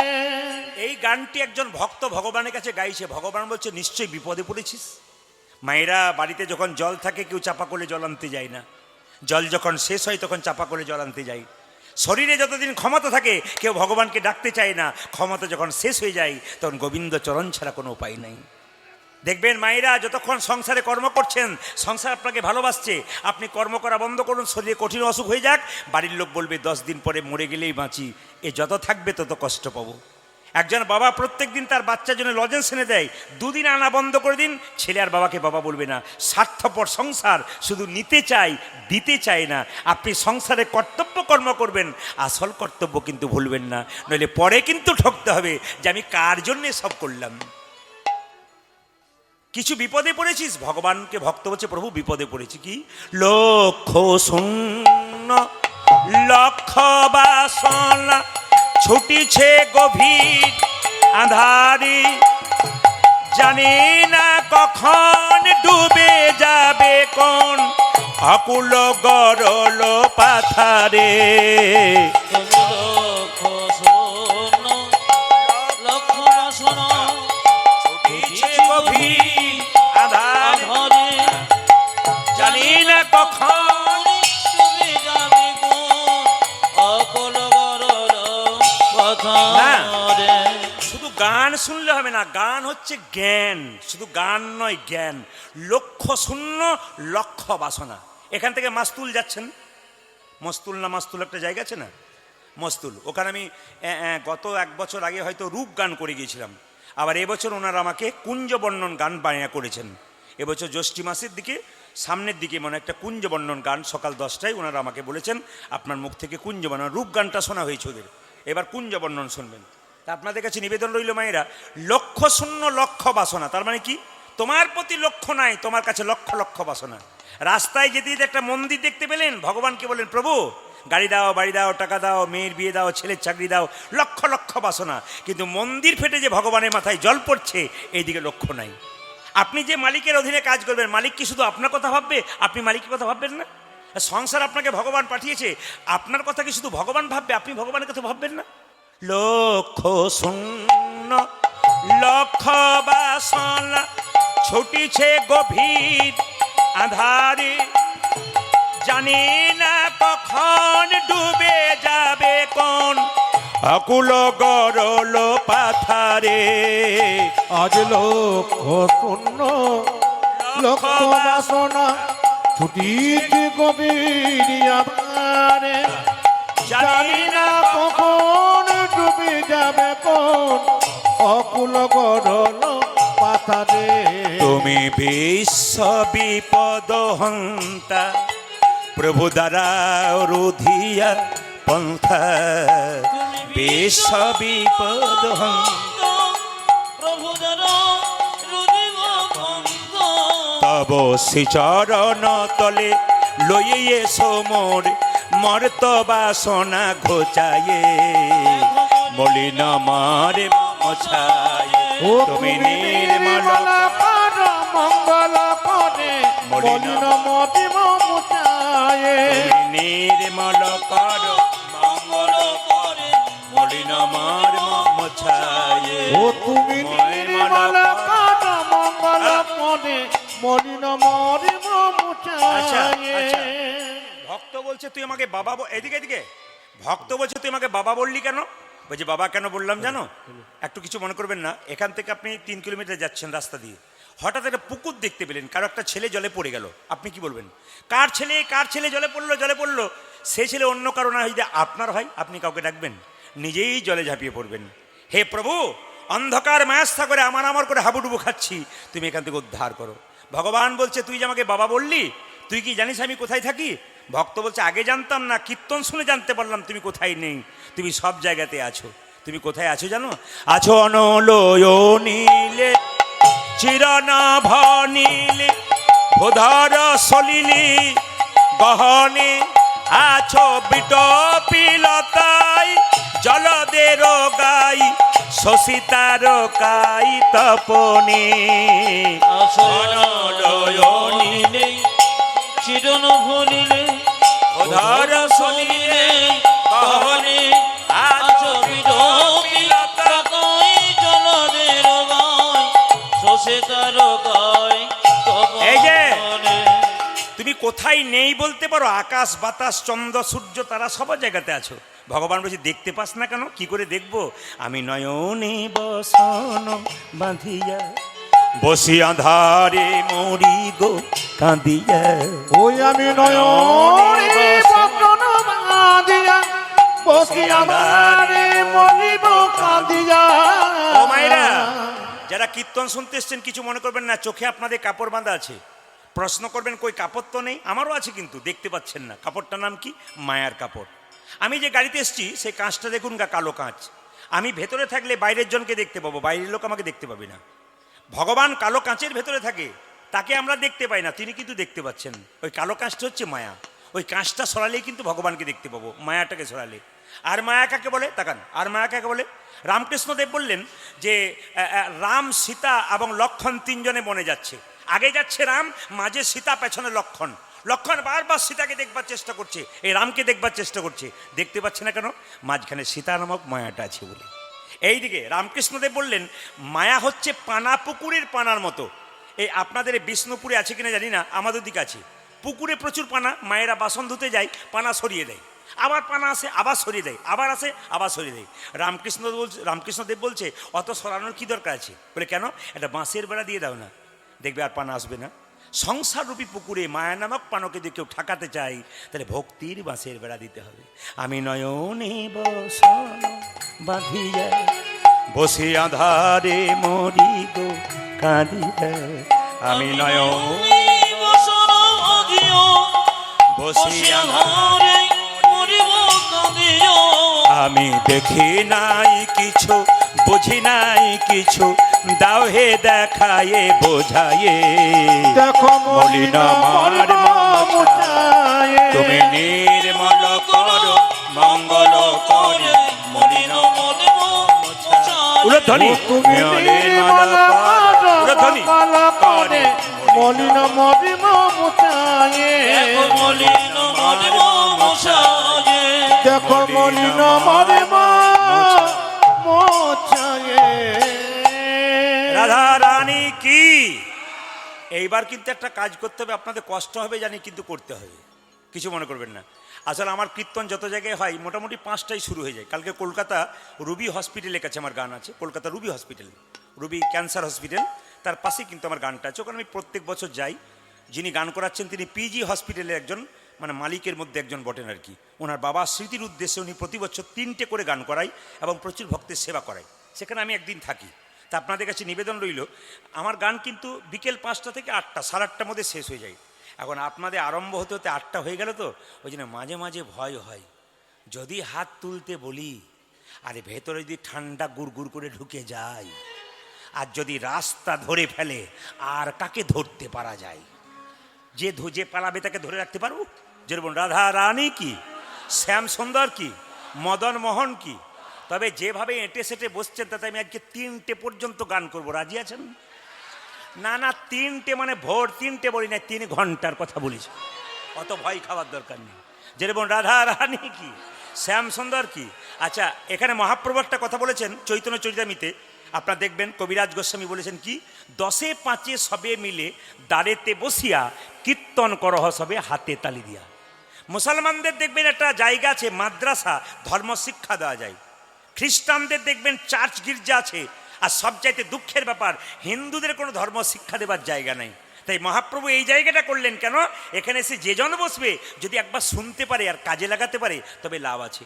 এই গানটি একজন ভক্ত ভগবানের কাছে গাইছে। ভগবান বলছে নিশ্চয়ই বিপদে পড়েছিস। মায়েরা, বাড়িতে যখন জল থাকে কেউ চাপা করে জল আনতে যায় না, জল যখন শেষ হয় তখন চাপা করে জল আনতে যায়। শরীরে যতদিন ক্ষমতা থাকে কেউ ভগবানকে ডাকতে চায় না, ক্ষমতা যখন শেষ হয়ে যায় তখন গোবিন্দ চরণ ছাড়া কোনো উপায় নাই। দেখবেন মায়েরা, যতক্ষণ সংসারে কর্ম করছেন, সংসার আপনাকে ভালোবাসছে, আপনি কর্ম করা বন্ধ করুন, শরীরে কঠিন অসুখ হয়ে যাক, বাড়ির লোক বলবে 10 দিন পরে মরে গেলেই বাঁচি, এ যত থাকবে তত কষ্ট পাবো। একজন বাবা প্রত্যেক দিন তার বাচ্চার জন্য লজেন্স এনে দেয়, 2 দিন আনা বন্ধ করে দিন, ছেলে আর বাবাকে বাবা বলবে না। স্বার্থপর সংসার, শুধু নিতে চাই, দিতে চায় না। আপনি সংসারে কর্তব্য কর্ম করবেন, আসল কর্তব্য কিন্তু ভুলবেন না, নইলে পরে কিন্তু ঠকতে হবে যে আমি কার জন্যে সব করলাম। কিছু বিপদে পড়েছিস, ভগবানকে ভক্ত বলছে প্রভু বিপদে পড়েছি, কি লক্ষ শূন্য লক্ষ বাসনা ছুটিছে গভীর আধারি, জানি না কখন ডুবে যাবে কোন অকুল গরল পাথারে। লক্ষ শূন্য লক্ষ বাসনা ছুটিছে গভীর আধার, ধরে জানি না কখন তুমি যাবে কোন অকল গরল পথরে। শুধু গান শুনলে হবে না, গান হচ্ছে জ্ঞান, শুধু গান নয় জ্ঞান। লক্ষ্য শূন্য লক্ষ্য বাসনা। এখান থেকে মাস্তুল যাচ্ছেন, মস্তুল না মাস্তুল একটা জায়গা আছে না, মস্তুল, ওখানে আমি গত 1 বছর আগে হয়তো রূপ গান করে গিয়েছিলাম। আবার এবছর ওনারা আমাকে কুঞ্জবর্ণন গান বানিয়ে করেছেন। এবছর জ্যৈষ্ঠী মাসের দিকে সামনের দিকে মানে একটা কুঞ্জবর্ণন গান সকাল 10টায় ওনারা আমাকে বলেছেন আপনার মুখ থেকে কুঞ্জবর্ণন, রূপ গানটা শোনা হয়েছে ওদের, এবার কুঞ্জবর্ণন শুনবেন। তা আপনাদের কাছে নিবেদন রইল মায়েরা, লক্ষ্য শূন্য লক্ষ্য বাসনা, তার মানে কি তোমার প্রতি লক্ষ্য নাই, তোমার কাছে লক্ষ লক্ষ বাসনা। রাস্তায় যেতে যেতে একটা মন্দির দেখতে পেলেন, ভগবানকে বলেন প্রভু গাড়ি দাও, বাড়ি দাও, টাকা দাও, মেয়ের বিয়ে দাও, ছেলের চাকরি দাও, লক্ষ লক্ষ বাসনা। কিন্তু মন্দির ফেটে যে ভগবানের মাথায় জল পড়ছে এইদিকে লক্ষ্য নাই। আপনি যে মালিকের অধীনে কাজ করবেন, মালিক কি শুধু আপনার কথা ভাববে? আপনি মালিকের কথা ভাববেন না? সংসার আপনাকে ভগবান পাঠিয়েছে, আপনার কথা কি শুধু ভগবান ভাববে? আপনি ভগবানের কথা ভাববেন না? লক্ষ শূন্য লক্ষ বাসনা ছুটিছে গভীর আধারে, জানি না কখন ডুবে যাবে কোন আকুল গরল পাথারে। আজ লক্ষ শূন্য লক্ষ বাসনা ছুটিছে গভীর আধারে, জানি না কখন ডুবে যাবে কোন অকুল গরল পাথারে। তুমি বিশ্ব বিপদ হন্তা, প্রভু দ্বারা রুধিয়া পন্থা। বিশ্ব বিপদ হন্তা, প্রভু দ্বারা রুধিব পন্থ। তব শ্রীচরণ তলে লইয়ে সোমর মর্ত বাসনা ঘোচায়ে, মলিন মারে মোছায়ে। ও তুমি নির্মল কর মঙ্গল করে মলিন মতিম মুচায়ে। তুমি নির্মল কর মঙ্গল করে মলিন মার মোছায়ে। ও তুমি নির্মল কর মঙ্গল করে মলিন মতিম আচ্ছা, মুচায়ে। আচ্ছা। ভক্ত বলছে তুই আমাকে বাবা এদিকে এদিকে ভক্ত বলছে তুই আমাকে বাবা বললি কেন? বলছি বাবা কেন বললাম জানো? একটু কিছু মনে করবেন না। এখান থেকে আপনি 3 কিলোমিটার যাচ্ছেন রাস্তা দিয়ে, হঠাৎ একটা পুকুর দেখতে পেলেন, কারো একটা ছেলে জলে পড়ে গেল। আপনি কি বলবেন? কার ছেলে জলে পড়লো? সে ছেলে অন্য কারো না, যদি আপনার হয় আপনি কাউকে ডাকবেন? নিজেই জলে ঝাঁপিয়ে পড়বেন। হে প্রভু, অন্ধকার মায়াস্থা করে আমার করে হাবুডুবু খাচ্ছি, তুমি এখান থেকে উদ্ধার করো। ভগবান বলছে তুই যে আমাকে বাবা বললি, তুই কি জানিস আমি কোথায় থাকি? ভক্ত বলছে আগে জানতাম না, কীর্তন শুনে জানতে পারলাম তুমি কোথায় নেই। তুমি সব জায়গাতে আছো। তুমি কোথায় আছো জানো? আছো অনলয় নীলে চিরনাভ নীলে ভোধর সলিলি গহনে, আছো বিটপিলতাই জলদের গাই শশিতার কাই তপনে। আসনলয় নীলে চিরন ভুলিলে ভোধর সলিলে গহনে, আছো বিটপিলতাই জলদের গায় শশিতার গায় এই যে তপনে। তুমি কোথায় নেই বলতে পারো? আকাশ বাতাস চন্দ্র সূর্য তারা সব জায়গাতে আছো। ভগবান বলছে দেখতে পাস না কেন? কি করে দেখবো? আমি নয়নে বসন বাঁধিয়া বসি আধারে মরি গো কাঁদিয়া। ওই আমি নয়নে বসন বাঁধিয়া বসি আধারে মরিব কাঁদিয়া। ও মায়েরা, যারা কীর্তন শুনতে এসছেন কিছু মনে করবেন না, চোখে আপনাদের কাপড় বাঁধা আছে। প্রশ্ন করবেন কই কাপড় তো নেই। আমারও আছে কিন্তু দেখতে পাচ্ছেন না। কাপড়টার নাম কি? মায়ার কাপড়। আমি যে গাড়িতে এসছি সেই কাঁচটা দেখুন গা, কালো কাঁচ। আমি ভেতরে থাকলে বাইরের জনকে দেখতে পাবো, বাইরের লোক আমাকে দেখতে পাবে না। ভগবান কালো কাঁচের ভেতরে থাকে, তাকে আমরা দেখতে পাই না, তিনি কিন্তু দেখতে পাচ্ছেন। ওই কালো কাঁচটা হচ্ছে মায়া। ওই কাঁচটা সরালেই কিন্তু ভগবানকে দেখতে পাবো, মায়াটাকে সরালে। আর মায়া কাকে বলে? তাকান, আর মায়া কাকে বলে? রামকৃষ্ণদেব বললেন যে রাম, সীতা এবং লক্ষণ 3 জনে বনে যাচ্ছে। আগে যাচ্ছে রাম, মাঝে সীতা, পেছনে লক্ষণ। লক্ষণ বারবার সীতাকে দেখবার চেষ্টা করছে, এই রামকে দেখবার চেষ্টা করছে, দেখতে পাচ্ছে না কেন? মাঝখানে সীতা নামক মায়াটা আছে বলে। এইদিকে রামকৃষ্ণদেব বললেন মায়া হচ্ছে পানা, পুকুরের পানার মতো। এই আপনাদের বিষ্ণুপুরে আছে কিনা জানি না, আমাদের দিকে আছে। পুকুরে প্রচুর পানা, মায়েরা বাসন ধুতে যায়, পানা সরিয়ে দেয়, আবার পানা আসে, আবার সরিয়ে দেয়, আবার আসে, আবার সরিয়ে দেয়। রামকৃষ্ণদেব বলছে অত সরানোর কি দরকার আছে? বলে কেন? একটা বাঁশের বেড়া দিয়ে দাও না, দেখবে আর পানা আসবে না। সংসার রূপী পুকুরে মায়া নামক পানকে যদি কেউ ঠাকাতে চাই, তাহলে ভক্তির বাঁশের বেড়া দিতে হবে। আমি নয়নে বসন বাঁধিয়া বসে আধারে মরি গো কাঁদিয়া। আমি নয়নে বসন বাঁধিয়া বসে বসে আধারে মরিব কাঁদিয়া। আমি দেখি নাই কিছু, বুঝি নাই কিছু, দাও হে দেখায়ে বোঝায়ে। দেখো মলিন মার মুচায়ে। তুমি নির্মল কর কর মঙ্গল করে মলিন মলিন মোছায়ে উলধ্বনি তুমি নির্মল উলধ্বনি করে মলিন মরিম মুচায়ে দেখো মলিন মলিন মোছায়ে দেখো মলিন মরিম মুচায়ে রাধা রানী কি। এইবার কিন্তু একটা কাজ করতে হবে, আপনাদের কষ্ট হবে জানি, কিন্তু করতে হবে, কিছু মনে করবেন না। আসলে আমার কীর্তন যত জায়গায় হয় মোটামুটি 5টায় শুরু হয়ে যায়। কালকে কলকাতা রুবি হসপিটালের কাছে আমার গান আছে, Kolkata Ruby hospital, Ruby cancer hospital, তার পাশেই কিন্তু আমার গানটা আছে। ওখানে আমি প্রত্যেক বছর যাই। যিনি গান করাচ্ছেন তিনি পিজি হসপিটালের একজন মানে মালিকের মধ্যে একজন বটেন আর কি। ওনার বাবা স্মৃতির উদ্দেশ্যে উনি প্রতি বছর 3টে করে গান করায় এবং প্রচুর ভক্তের সেবা করায়। সেখানে আমি একদিন থাকি। তা আপনাদের কাছে নিবেদন রইল, আমার গান কিন্তু বিকেল 5টা থেকে 8টা, 8:30টার মধ্যে শেষ হয়ে যায়। এখন আপনাদের আরম্ভ হতে হতে 8টা হয়ে গেল, তো ওই জন্য মাঝে মাঝে ভয় হয়, যদি হাত তুলতে বলি আরে ভেতরে যদি ঠান্ডা গুড় করে ঢুকে যায়, আর যদি রাস্তা ধরে ফেলে আর কাকে ধরতে পারা যায়, যে পালাবে তাকে ধরে রাখতে পারবো? যেরকম রাধা রানী কি, শ্যাম সুন্দর কি, মদন মোহন কি। তবে যেভাবে এঁটে সেটে বসছেন তাতে আমি আজকে 3টে পর্যন্ত গান করব, রাজি আছেন? না 3টে মানে ভোর 3টে বলি না, 3 ঘন্টার কথা বলেছি। অত ভয় খাওয়ার দরকার নেই। যেরকম রাধা রানী কি, শ্যাম সুন্দর কি। আচ্ছা, এখানে মহাপ্রভু একটা কথা বলেছেন চৈতন্য চরিতামিতে, আপনারা দেখবেন কবিরাজ গোস্বামী বলেছেন কি, 10এ 5এ সবে মিলে দাঁড়েতে বসিয়া কীর্তন করহ সবে হাতে তালি দিয়া। মুসলমানদের দেখবেন একটা জায়গা আছে মাদ্রাসা, ধর্ম শিক্ষা দেওয়া যায়। খ্রিস্টানদের দেখবেন চার্চ গির্জা আছে। আর সবচাইতে দুঃখের ব্যাপার, হিন্দুদের কোনো ধর্ম শিক্ষা দেবার জায়গা নেই। তাই মহাপ্রভু এই জায়গাটা করলেন কেন, এখানে এসে যে জন বসবে যদি একবার শুনতে পারে আর কাজে লাগাতে পারে তবে লাভ আছে।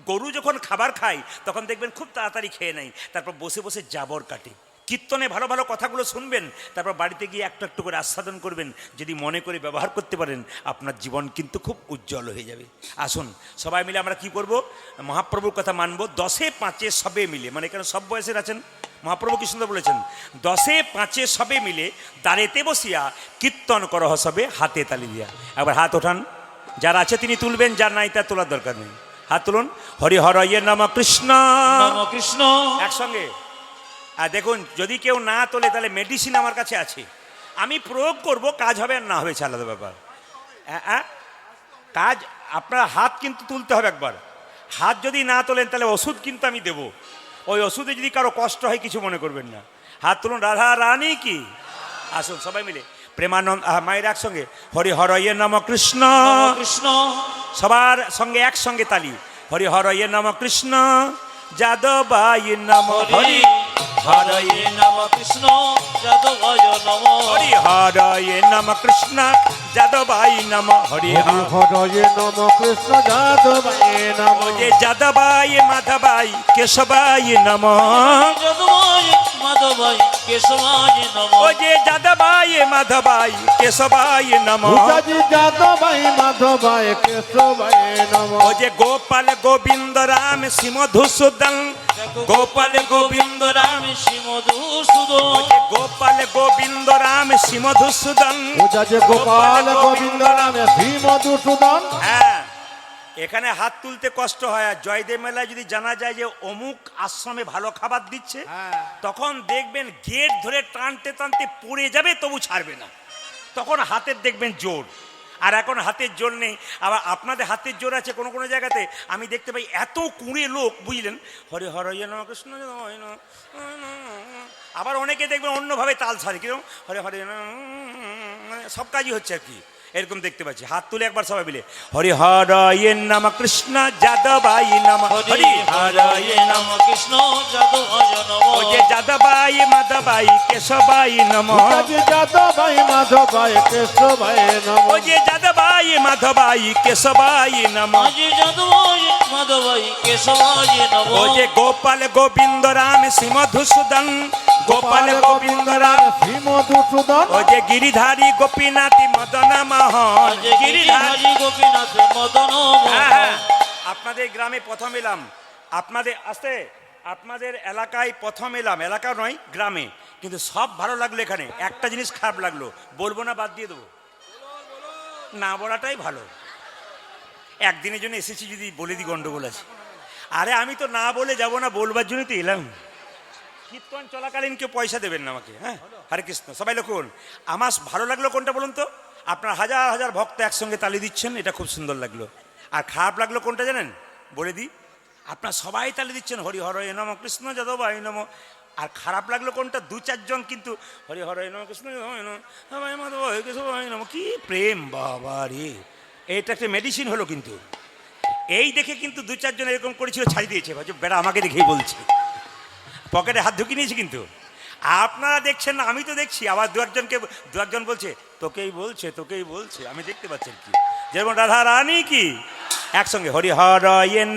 গরু যখন খাবার খায় তখন দেখবেন খুব তাড়াতাড়ি খেয়ে নেয়, তারপর বসে বসে জাবর কাটে। কীর্তনে ভালো ভালো কথাগুলো শুনবেন, তারপর বাড়িতে গিয়ে একটু একটু করে আস্বাদন করবেন। যদি মনে করে ব্যবহার করতে পারেন আপনার জীবন কিন্তু খুব উজ্জ্বল হয়ে যাবে। আসুন সবাই মিলে আমরা কি করব, মহাপ্রভুর কথা মানব। 10এ 5এ সবে মিলে, মানে এখানে সব বয়সের আছেন, মহাপ্রভু কি সুন্দর বলেছেন, 10এ 5এ সবে মিলে দাঁড়েতে বসিয়া কীর্তন করহ সবে হাতে তালি দিয়া। একবার হাত ওঠান, যার আছে তিনি তুলবেন, যার নাই তার তোলার দরকার নেই। হাত তুলুন। হরি হর ইয়ে নম কৃষ্ণ নম কৃষ্ণ। একসঙ্গে। আর দেখুন যদি কেউ না তোলে তাহলে মেডিসিন আমার কাছে আছে, আমি প্রয়োগ করব, কাজ হবে আর না হবে আলাদা ব্যাপার। কাজ আপনার হাত কিন্তু তুলতে হবে একবার। হাত যদি না তোলেন তাহলে ওষুধ কিন্তু আমি দেব। ওই ওষুধে যদি কারো কষ্ট হয় কিছু মনে করবেন না। হাত তুলুন। রাধা রানী কি। আসুন সবাই মিলে প্রেমানন্দ মায়ের একসঙ্গে হরি হর ইয়ে নম কৃষ্ণ নম কৃষ্ণ। সবার সঙ্গে একসঙ্গে তালি। হরি হর ইয়ে নম কৃষ্ণ যাদবাই নম হরি হরয়ে নম কৃষ্ণ যাদবায় নম। হরি হর ইয়ে নম কৃষ্ণ যাদবাই নম হরি হর হরে নম কৃষ্ণ যাদবায় নম যে যাদবাই মাধবাই কেশবাই নম। যাদবায় মাধবায় কেশবায় নম। ও যে যাদবাই মাধবাই কেশবাই নম। ভূতাজি যাদবায় মাধবায় কেশবায় নম ও যে গোপাল গোবিন্দ রাম শ্রী মধুসূদন। গোপাল গোবিন্দ রাম শ্রী মধুসূদন। ও যে গোপাল গোবিন্দ রাম শ্রী মধুসূদন। ভূতাজি গোপাল গোবিন্দ রাম শ্রী মধুসূদন। হ্যাঁ, এখানে হাত তুলতে কষ্ট হয়। আর জয়দেব মেলায় যদি জানা যায় যে অমুক আশ্রমে ভালো খাবার দিচ্ছে, তখন দেখবেন গেট ধরে টানতে টানতে পড়ে যাবে তবু ছাড়বে না। তখন হাতের দেখবেন জোর। আর এখন হাতের জোর নেই। আবার আপনাদের হাতের জোর আছে কোনো কোনো জায়গাতে। আমি দেখতে পাই এত কুঁড়ে লোক, বুঝলেন, হরে হর নম কৃষ্ণ। আবার অনেকে দেখবেন অন্যভাবে তাল ছাড়ে, কিরকম হরে হরে সব কাজই হচ্ছে আর কি, এরকম দেখতে পাচ্ছি। হাত তুলে একবার সবাই মিলে হরি হর নম কৃষ্ণ যাদবাই নম। হরি হরয়ে নম কৃষ্ণ যাদবায় নম। ও যে যাদবাই মাধবাই কেশবাই নম। ভূতাজি যাদবায় মাধবায় কেশবায় নম ও যে যাদবাই মাধবাই কেশবাই নম। আজি যাদবায় মাধবায় কেশবায় নম। ও যে গোপাল গোবিন্দ রাম শ্রী মধুসূদন। গোপাল গোবিন্দ রাম শ্রী মধুসূদন। ও যে গিরিধারী গোপীনাথী মদন মোহন। গিরিধারী গোপীনাথ মদন হ্যাঁ, মোহন। হ্যাঁ, আপনাদের গ্রামে প্রথম এলাম, আপনাদের আসতে আপনাদের এলাকায় প্রথম এলাম, এলাকা নয় গ্রামে, কিন্তু সব ভালো লাগলো। এখানে একটা জিনিস খারাপ লাগলো, বলবো না, বাদ দিয়ে দেবো, না বলাটাই ভালো। একদিনের জন্য এসেছি, যদি বলে দিই গন্ডগোল আছে। আরে আমি তো না বলে যাব না, বলবার জন্যই তো এলাম। কীর্তন চলাকালীন কেউ পয়সা দেবেন না আমাকে, হ্যাঁ? হরে কৃষ্ণ। সবাই লক্ষণ। আমার ভালো লাগলো কোনটা বলুন তো? আপনার হাজার হাজার ভক্ত একসঙ্গে তালি দিচ্ছেন, এটা খুব সুন্দর লাগলো। আর খারাপ লাগলো কোনটা জানেন? বলে দিই, আপনার সবাই তালি দিচ্ছেন হরি হর নম কৃষ্ণ যাদবাই নম। আর খারাপ লাগলো কোনটা? দু চারজন কিন্তু হরি হর নম কৃষ্ণ যাদবাই নম যাদবাই মাধবাই কেশবাই নম। কি প্রেম বাবা রে! এটা একটা মেডিসিন হলো কিন্তু। এই দেখে কিন্তু দু চারজন এরকম করেছিল, ছাড়ি দিয়েছে, ভাবছে বেড়া আমাকে দেখেই বলছে, পকেটে হাত ঢুকিয়ে নিয়েছে। কিন্তু আপনারা দেখছেন না, আমি তো দেখছি। আবার দু একজন বলছে তোকেই বলছে, তোকেই বলছে, আমি দেখতে পাচ্ছি কি। যেমন রাধা রানী কি একসঙ্গে হরি হর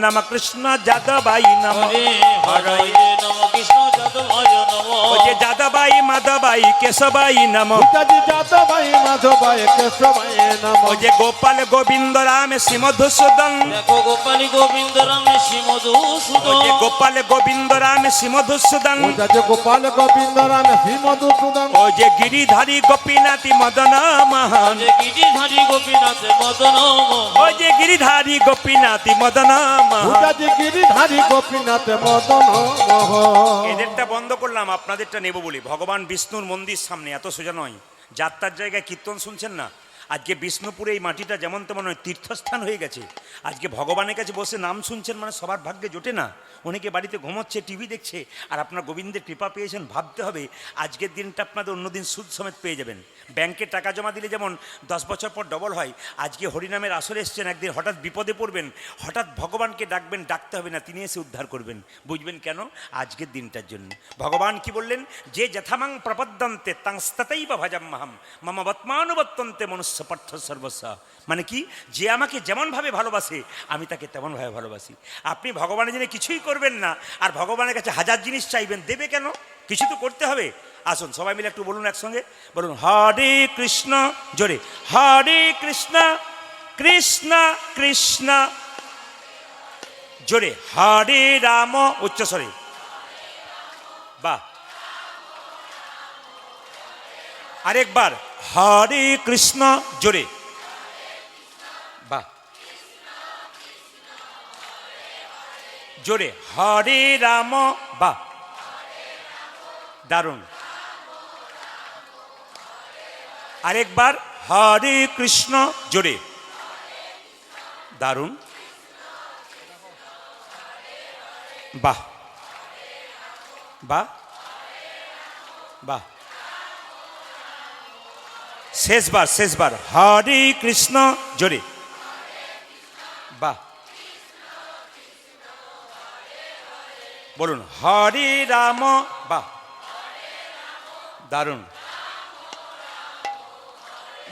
নম কৃষ্ণ যাদবাই নম, হরে হরে নম কৃষ্ণ যাদবায় নম। ওই যে যাদবাই মাধবাই কেশবাই নম, পিতাজি যাদবাই মাধবাই কেশবাই নম। ওই যে গোপাল গোবিন্দ রাম শ্রী মধুসূদন, দেখো গোপালী গোবিন্দ রাম শ্রী ওই মধুসূদন। যে গোপাল গোবিন্দ রাম শ্রী মধুসূদন, পিতাজি গোপাল গোবিন্দ রাম শ্রী মধুসূদন। ওই যে গিরিধারী গোপীনাথী মদন মোহন, যে গিরিধারী গোপীনাথ মদন মোহন। ওই যে গিরিধারী গোপীনাথী মদন মোহন। পিতাজি গিরিধারী গোপীনাথ মদন মোহন। এদেরটা বন্ধ করলাম, আপনাদেরটা নেব বলি। ভগবান বিষ্ণুর মন্দির সামনে, এত সোজা নয়। যাত্রার জায়গায় কীর্তন শুনছেন না? আজকে বিষ্ণুপুরে এই মাটিটা যেমন তেমন নয়, তীর্থস্থান হয়ে গেছে। আজকে ভগবানের কাছে বসে নাম শুনছেন মানে সবার ভাগ্যে জোটে না। অনেকে বাড়িতে ঘুমোচ্ছে, টিভি দেখছে, আর আপনার গোবিন্দের কৃপা পেয়েছেন। ভাবতে হবে আজকের দিনটা আপনাদের অন্যদিন সুদ সমেত পেয়ে যাবেন। ব্যাংকে টাকা জমা দিলে যেমন 10 বছর পর ডবল হয়, আজকে হরিনামের আসরে এসছেন, একদিন হঠাৎ বিপদে পড়বেন, হঠাৎ ভগবানকে ডাকবেন, ডাকতে হবে না, তিনি এসে উদ্ধার করবেন। বুঝবেন কেন? আজকের দিনটার জন্য। ভগবান কি বললেন? যে যথামাং প্রপদ্যন্তে তাংস্ততৈব ভজাম্যহম মম বত্মানুবর্তন্তে মনুষ্য পার্থ সর্বস্ব। মানে কি? যে আমাকে যেমনভাবে ভালোবাসে আমি তাকে তেমনভাবে ভালোবাসি। আপনি ভগবানের জন্য কিছুই করবেন না, আর ভগবানের কাছে হাজার জিনিস চাইবেন, দেবে কেন? কিছু তো করতে হবে। আসুন সবাই মিলে একটু বলুন একসঙ্গে, বলুন হরে কৃষ্ণ, জোরে হরে কৃষ্ণ কৃষ্ণ কৃষ্ণ, জোরে হরে রাম, উচ্চস্বরে, বাহ। আরেকবার হরে কৃষ্ণ, জোরে, বাহ, জোরে হরে রাম, বাহ, দারুণ। আরেকবার হরে কৃষ্ণ, জোরে, দারুণ, বাহ বাহ বাহ। শেষবার হরে কৃষ্ণ, জোরে, বাহ। বলুন হরে রাম, বাহ, দারুণ,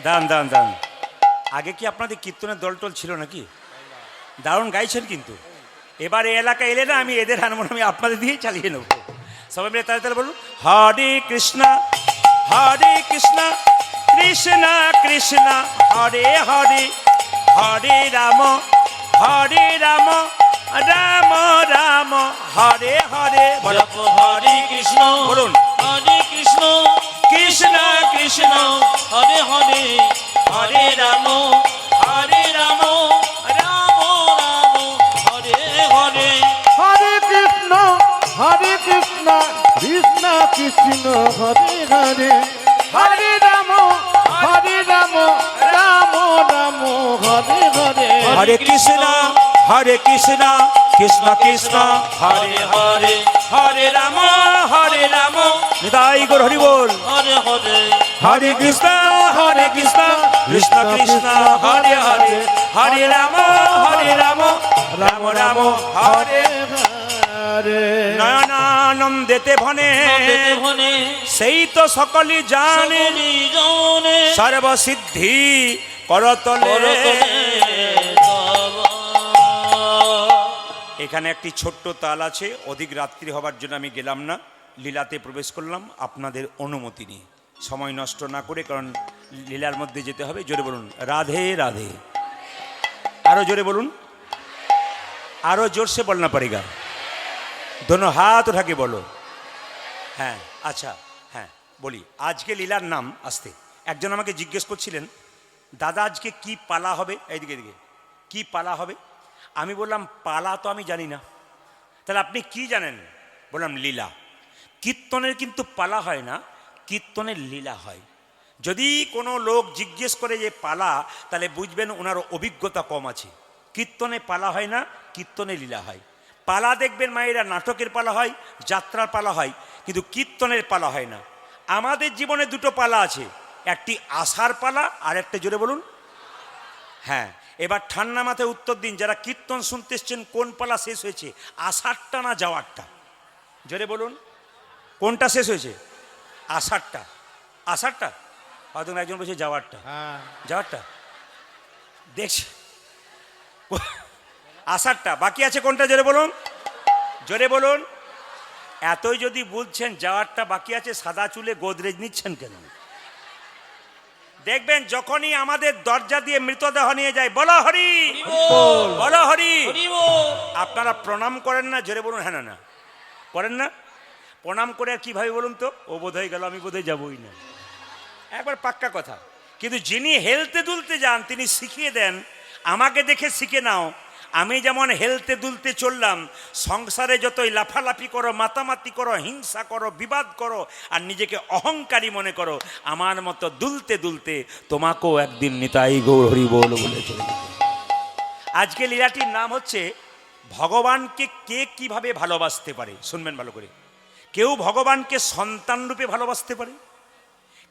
দান দান দান। আগে কি আপনাদের কীর্তনের দলটল ছিল নাকি? দারুণ গাইছেন কিন্তু। এবার এই এলাকায় এলে না, আমি এদের হারমোনিয়াম আপনাদের দিয়েই চালিয়ে নেব। সবাই মিলে তাড়াতাড়ি বলুন হরে কৃষ্ণ কৃষ্ণ কৃষ্ণ হরে হরে, হরে রাম রাম রাম হরে হরে। জপ হরে কৃষ্ণ, বলুন হরে কৃষ্ণ কৃষ্ণ কৃষ্ণ হরে হরে, হরে রাম হরে রাম রাম রাম হরে হরে। হরে কৃষ্ণ কৃষ্ণ কৃষ্ণ হরে হরে, হরে রাম রাম রাম হরে হরে। হরে কৃষ্ণ কৃষ্ণ কৃষ্ণ হরে হরে, হরে রাম নিতাই গৌর হরি বল। হরে হরে, হরে কৃষ্ণ কৃষ্ণ কৃষ্ণ হরে হরে, হরে রাম রাম রাম হরে হরে। নয়নানন্দেতে ভনে নন্দেতে ভনে সেই তো সকলি জানে, সকলি জানে, সর্বসিদ্ধি করতলে। করতলে তব। এখানে একটি ছোট্ট তাল আছে, অধিক রাত্রি হবার জন্য আমি গেলাম না, লীলাতে প্রবেশ করলাম আপনাদের অনুমতি নিয়ে, সময় নষ্ট না করে, কারণ লীলার মধ্যে যেতে হবে। জোরে বলুন রাধে রাধে। আরো জোরে বলুন, আরো জোরসে বলনা পারেগা, दोनों हाथ उठा के बोलो। হ্যাঁ আচ্ছা, হ্যাঁ বলি। আজকে লীলার নাম আসতে একজন আমাকে জিজ্ঞেস করছিলেন, দাদা আজকে কি পালা হবে? এইদিকে এদিকে কি পালা হবে? আমি বললাম পালা তো আমি জানি না। তাহলে আপনি কি জানেন? বললাম লীলা। কীর্তনের কিন্তু পালা হয় না, কীর্তনের লীলা হয়। যদি কোনো লোক জিজ্ঞেস করে যে পালা, তাহলে বুঝবেন ওনার অভিজ্ঞতা কম আছে। কীর্তনে পালা হয় না, কীর্তনে লীলা হয়। পালা দেখবেন মায়েরা, নাটকের পালা হয়, যাত্রার পালা হয়, কিন্তু কীর্তনের পালা হয় না। আমাদের জীবনে দুটো পালা আছে, একটি আসার পালা আর একটা, জোরে বলুন। হ্যাঁ, এবার ঠান্ডা মাথায় উত্তর দিন, যারা কীর্তন শুনতে এসছেন কোন পালা শেষ হয়েছে, আষাঢ়টা না যাওয়ারটা? জোরে বলুন, কোনটা শেষ হয়েছে? আষাঢ়টা। আষাঢ়টা? হয়তো একজন বলছে যাওয়ারটা। হ্যাঁ, যাওয়ারটা দেখছি, আষাঢ়টা। বাকি আছে কোনটা? জোরে বলুন, জোরে বলুন। এতই যদি বলছেন যাওয়ারটা বাকি আছে, সাদা চুলে গোদরেজ নিচ্ছেন কেন? দেখবেন যখনই আমাদের দরজা দিয়ে মৃতদেহ নিয়ে যায়, বলো হরি, বলো হরি, আপনারা প্রণাম করেন না? জোরে বলুন। হ্যাঁ, না না করেন না? প্রণাম করে আর কিভাবে বলুন তো? ও বোধ হয়ে গেল, আমি বোধহয় যাবই না, একবার পাক্কা কথা। কিন্তু যিনি হেলতে দুলতে যান তিনি শিখিয়ে দেন, আমাকে দেখে শিখে নাও। আমি যেমন হেলতে দুলতে চললাম, সংসারে যতই লাফালাফি করো, মাতামাতি করো, হিংসা করো, বিবাদ করো, আর নিজেকে অহংকারী মনে করো, আমার মতো দুলতে দুলতে তোমাকেও একদিন নিতাই গৌর হরি বল বলে চলে যেতে। আজকে লীলাটির নাম হচ্ছে ভগবানকে কে কিভাবে ভালোবাসতে পারে। শুনবেন ভালো করে। কেউ ভগবানকে সন্তান রূপে ভালোবাসতে পারে,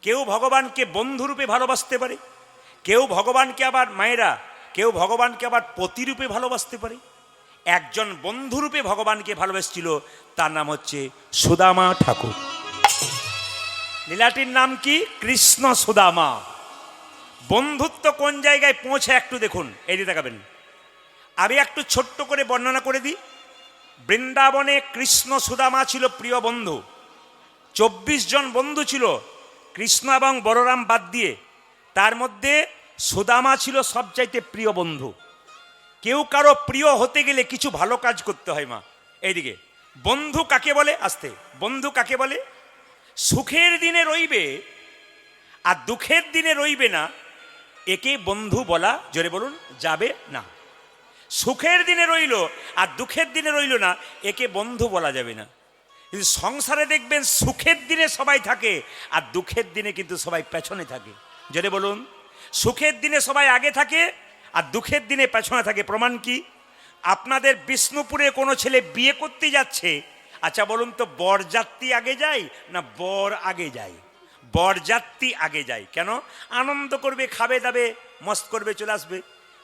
কেউ ভগবানকে বন্ধুরূপে ভালোবাসতে পারে, কেউ ভগবানকে আবার, মায়েরা, কেউ ভগবানকে আবার পতিরূপে ভালোবাসতে পারে। একজন বন্ধুরূপে ভগবানকে ভালোবেসেছিল, তার নাম হচ্ছে সুদামা ঠাকুর। লীলাটির নাম কি? কৃষ্ণ সুদামা। বন্ধুত্ব কোন জায়গায় পৌঁছে একটু দেখুন, এই দিকে তাকাবেন। আমি একটু ছোট্ট করে বর্ণনা করে দিই। বৃন্দাবনে কৃষ্ণ সুদামা ছিল প্রিয় বন্ধু। 24 জন বন্ধু ছিল, কৃষ্ণ এবং বলরাম বাদ দিয়ে। তার মধ্যে সুদামা ছিল সবচাইতে প্রিয় বন্ধু। কেউ কারো প্রিয় হতে গেলে কিছু ভালো কাজ করতে হয় মা। এইদিকে বন্ধু কাকে বলে? আসতে, বন্ধু কাকে বলে? সুখের দিনে রইবে আর দুঃখের দিনে রইবে না, একে বন্ধু বলা, জোরে বলুন, যাবে না। সুখের দিনে রইল আর দুঃখের দিনে রইল না, একে বন্ধু বলা যাবে না। কিন্তু সংসারে দেখবেন সুখের দিনে সবাই থাকে আর দুঃখের দিনে কিন্তু সবাই পেছনে থাকে। জোরে বলুন, সুখের দিনে সবাই আগে থাকে আর দুঃখের দিনে পেছনে থাকে। প্রমাণ কি? আপনাদের বিষ্ণুপুরে কোনো ছেলে বিয়ে করতে যাচ্ছে, আচ্ছা বলুন তো, বরযাত্রী আগে যায় না বর আগে যায়? বরযাত্রী আগে যায়। কেন? আনন্দ করবে, খাবে দাবে, মস্ত করবে, চলে আসবে,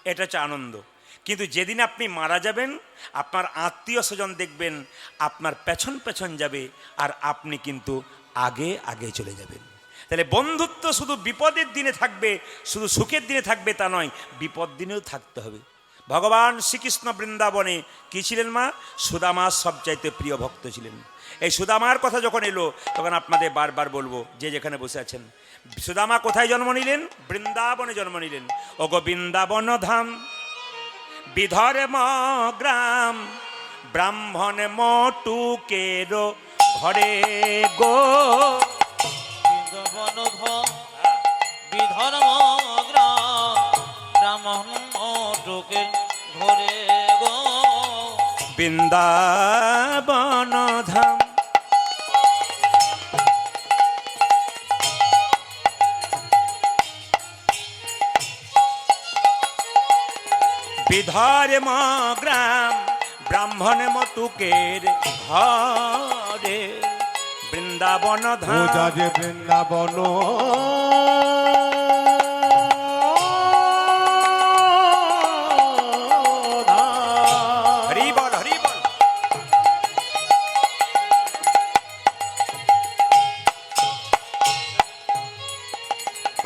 এটা হচ্ছে আনন্দ। কিন্তু যেদিন আপনি মারা যাবেন, আপনার আত্মীয় স্বজন দেখবেন আপনার পেছন পেছন যাবে আর আপনি কিন্তু আগে আগে চলে যাবেন। তাহলে বন্ধুত্ব শুধু বিপদের দিনে থাকবে, শুধু সুখের দিনে থাকবে তা নয়, বিপদ দিনেও থাকতে হবে। ভগবান শ্রীকৃষ্ণ বৃন্দাবনে কি ছিলেন মা? সুদামার সবচাইতে প্রিয় ভক্ত ছিলেন। এই সুদামার কথা যখন এলো, তখন আপনাদের বারবার বলবো, যে যেখানে বসে আছেন, সুদামা কোথায় জন্ম নিলেন? বৃন্দাবনে জন্ম নিলেন। ওগো বৃন্দাবন ধাম, বিধর্ম গ্রাম, ব্রাহ্মণ মটুকের ঘরে গো। বিধর্ম গ্রাম, ব্রাহ্মণ মটুকের ঘরে গো। বৃন্দাবন ধাম, বিধর্ম গ্রাম, ব্রাহ্মণ মটুকের ঘরে, বৃন্দাবন ধাম। পূজা যে বৃন্দাবন হরি বল, হরি বল।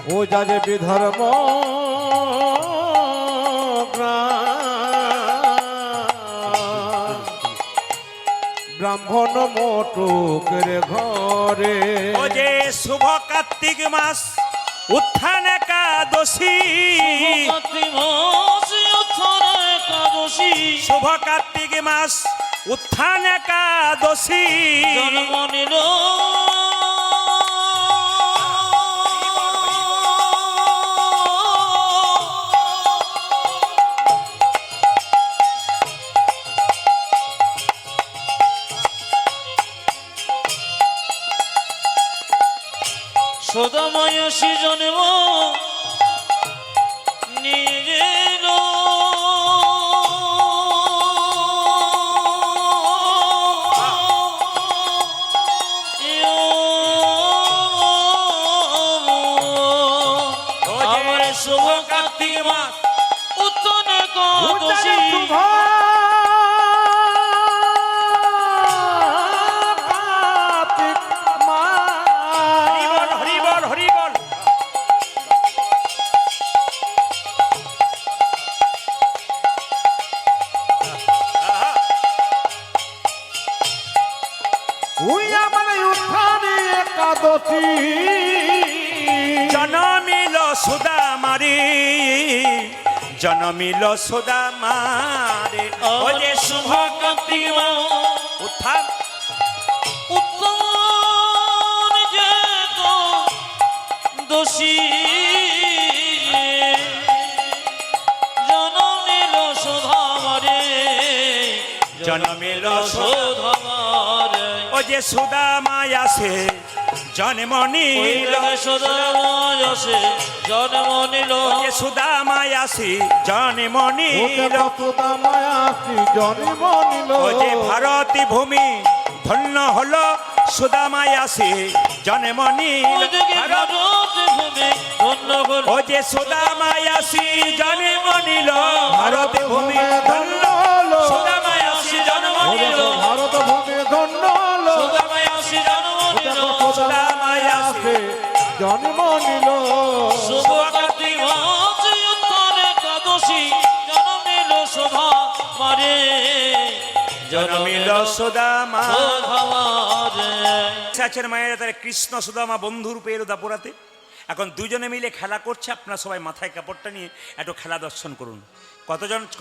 পূজা যে বিধর্ম ব্রাহ্মণ মটুকের ঘরে। ও যে শুভ কার্তিক মাস, উত্থান একাদশী, শুভ কার্তিক মাস, উত্থান একাদশী, জন্ম নিল সদাময় সৃজনব নিজের আমার শুভ কার্তিক মাস উত্তর একাদশী হরি বল হরি বল। একাদশী জনমিল সুদামারে জনমিল সুদামারে ও যে শুভ কার্তিক মাস উত্থান উত্তর যে দোষী জনম নিল সুধামারে জনমিল সুধামারে ও যে সুদামায় আসে জন্ম নিল সুধামায় আসে জন্ম নিল যে সুদামায় আসে জন্ম নিল জন্ম নিল ও যে ভারতী ভূমি ধন্য হলো সুদামায় আসে জন্ম নিল ভারত ভূমি ধন্য হল ও যে সুদামায় আসি জন্ম নিল ভারত ভূমি ধন্য সুদামায় আসি জন্ম নিল ভারত ভূমি ধন্য সুধামায় আসে জন্ম নিল সুদামায় আসি জন্ম নিল শুভ কার্তিক মাস উত্তর একাদশী জন্ম নিল সুধামারে জন্মিল সুদামা সুধামারে আছেন মায়েরা তারা কৃষ্ণ সুদামা বন্ধু রূপে এলো দাপুরাতে। এখন দুজনে মিলে খেলা করছে, আপনারা সবাই মাথায় কাপড়টা নিয়ে একটু খেলা দর্শন করুন।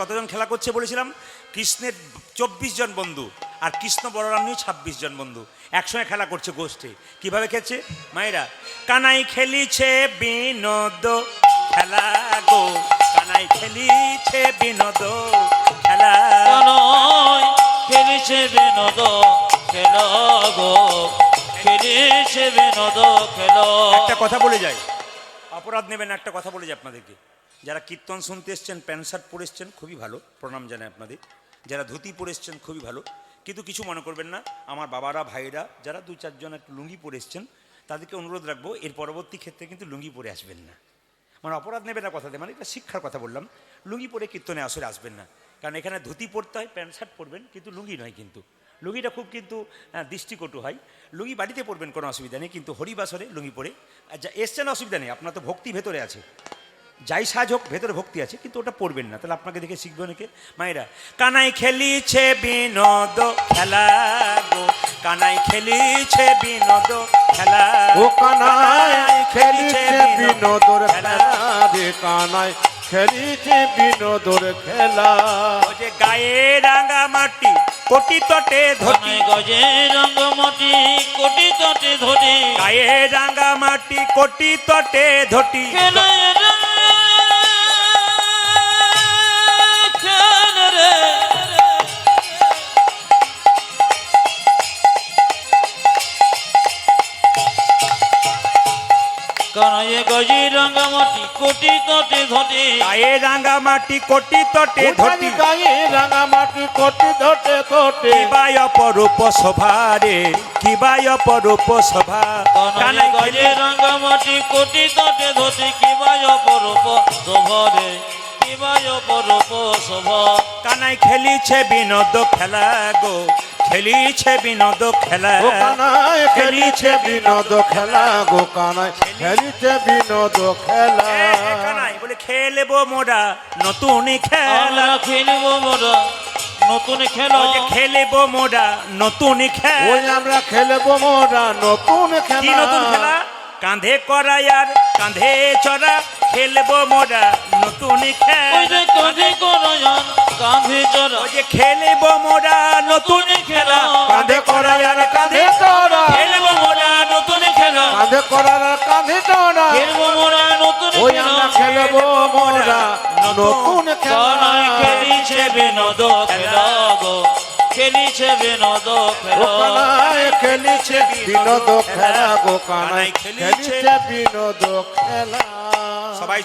কতজন খেলা করছে বলেছিলাম? কৃষ্ণের 24 জন বন্ধু আর কৃষ্ণ বলরাম নিয়ে 26 জন বন্ধু একসঙ্গে খেলা করছে গোষ্ঠী। কিভাবে খেলছে মায়েরা? কানাই খেলিছে বিনোদ খেলা গো, কানাই খেলিছে বিনোদ খেলা। কানাই খেলিছে বিনোদ খেলা গো, খেলিছে বিনোদ খেলা। একটা কথা বলে যাই, অপরাধ নেবেন, একটা কথা বলে যাই আপনাদেরকে। যারা কীর্তন শুনতে এসছেন প্যান্ট শার্ট পরে এসছেন খুবই ভালো, প্রণাম জানাই আপনাদের। যারা ধুতি পরে এসছেন খুবই ভালো, কিন্তু কিছু মনে করবেন না। আমার বাবারা ভাইরা যারা 2-4 জন একটু লুঙ্গি পরে এসছেন তাদেরকে অনুরোধ রাখবো এর পরবর্তী ক্ষেত্রে কিন্তু লুঙ্গি পরে আসবেন না। মানে অপরাধ নেবেন না কথাতে, মানে এটা শিক্ষার কথা বললাম। লুঙ্গি পরে কীর্তনে আসলে আসবেন না, কারণ এখানে ধুতি পরতে হয়, প্যান্ট শার্ট পরবেন, কিন্তু লুঙ্গি নয়। কিন্তু লুঙ্গিটা খুব কিন্তু দৃষ্টিকটু হয়। লুঙ্গি বাড়িতে পরবেন, কোনো অসুবিধা নেই, কিন্তু হরিবাসরে লুঙ্গি পরে যা এসছেন অসুবিধা নেই। আপনার তো ভক্তি ভেতরে আছে, যাই সাজ হোক ভেতরে ভক্তি আছে, কিন্তু ওটা পড়বেন না, তাহলে আপনাকে দেখে শিখবে অনেকে। মায়েরা কানাই খেলিছে বিনোদ খেলা গো, কানাই খেলিছে বিনোদ খেলা। ও কানাই খেলিছে বিনোদর খেলা রে, কানাই খেলিছে বিনোদর খেলা। ও যে গায়ে রাঙা মাটি কোটি তটে ধটি, গজে রঙ্গমতি কোটি তটে ধরে গায়ে রাঙা মাটি কোটি তটে ধটি। খেলে রে খেলে রে কানাইয়ে গজি রঙ্গমতি কোটি তটে ধরে গায়ে রাঙা মাটি কোটি তটে ধটি। গায়ে রাঙা মাটি কোটি ধটে ধটে, কিবাই অপরূপ শোভারে, কিবাই অপরূপ শোভা। কানাই গজে রঙ্গমতি কোটি তটে ধরে কিবায় অপরূপ শোভরে কিবায় অপরূপ শোভা। কানাই খেলিছে বিনোদ খেলা গো, খেলিছে বিনোদ খেলা। ও কানাই খেলিছে বিনোদ খেলা গো, কানাই খেলিছে বিনোদ খেলা। কানাই বলে খেলবো মোরা নতুন খেলা, আমরা খেলব মোরা নতুন খেলা। ও যে খেলবো মোরা নতুন খেলা। ওই আমরা খেলবো মোরা নতুন কি খেলা। নতুন খেলা? কাঁধে করাই আর কাঁধে চড়া, খেলবো মোরা নতুন ওই খেলা। যে কাঁধে করায়ান কাঁধে চড়া ও যে খেলবো মোরা নতুন খেলা, কাঁধে করাই আর কাঁধে চড়া, খেলবো মোরা নতুন খেলা। কাঁধে করার আর কাঁধে চড়া। খেলব মোরা নতুন ওই খেলা। আমরা খেলবো মোরা নতুন খেলা। কানাই খেলিছে বিনোদ খেলা গো, খেলিছে বিনোদ ও খেলা কানাই খেলিছে বিনোদ খেলা গো কানাই খেলিছে বিনোদ খেলা। সবাই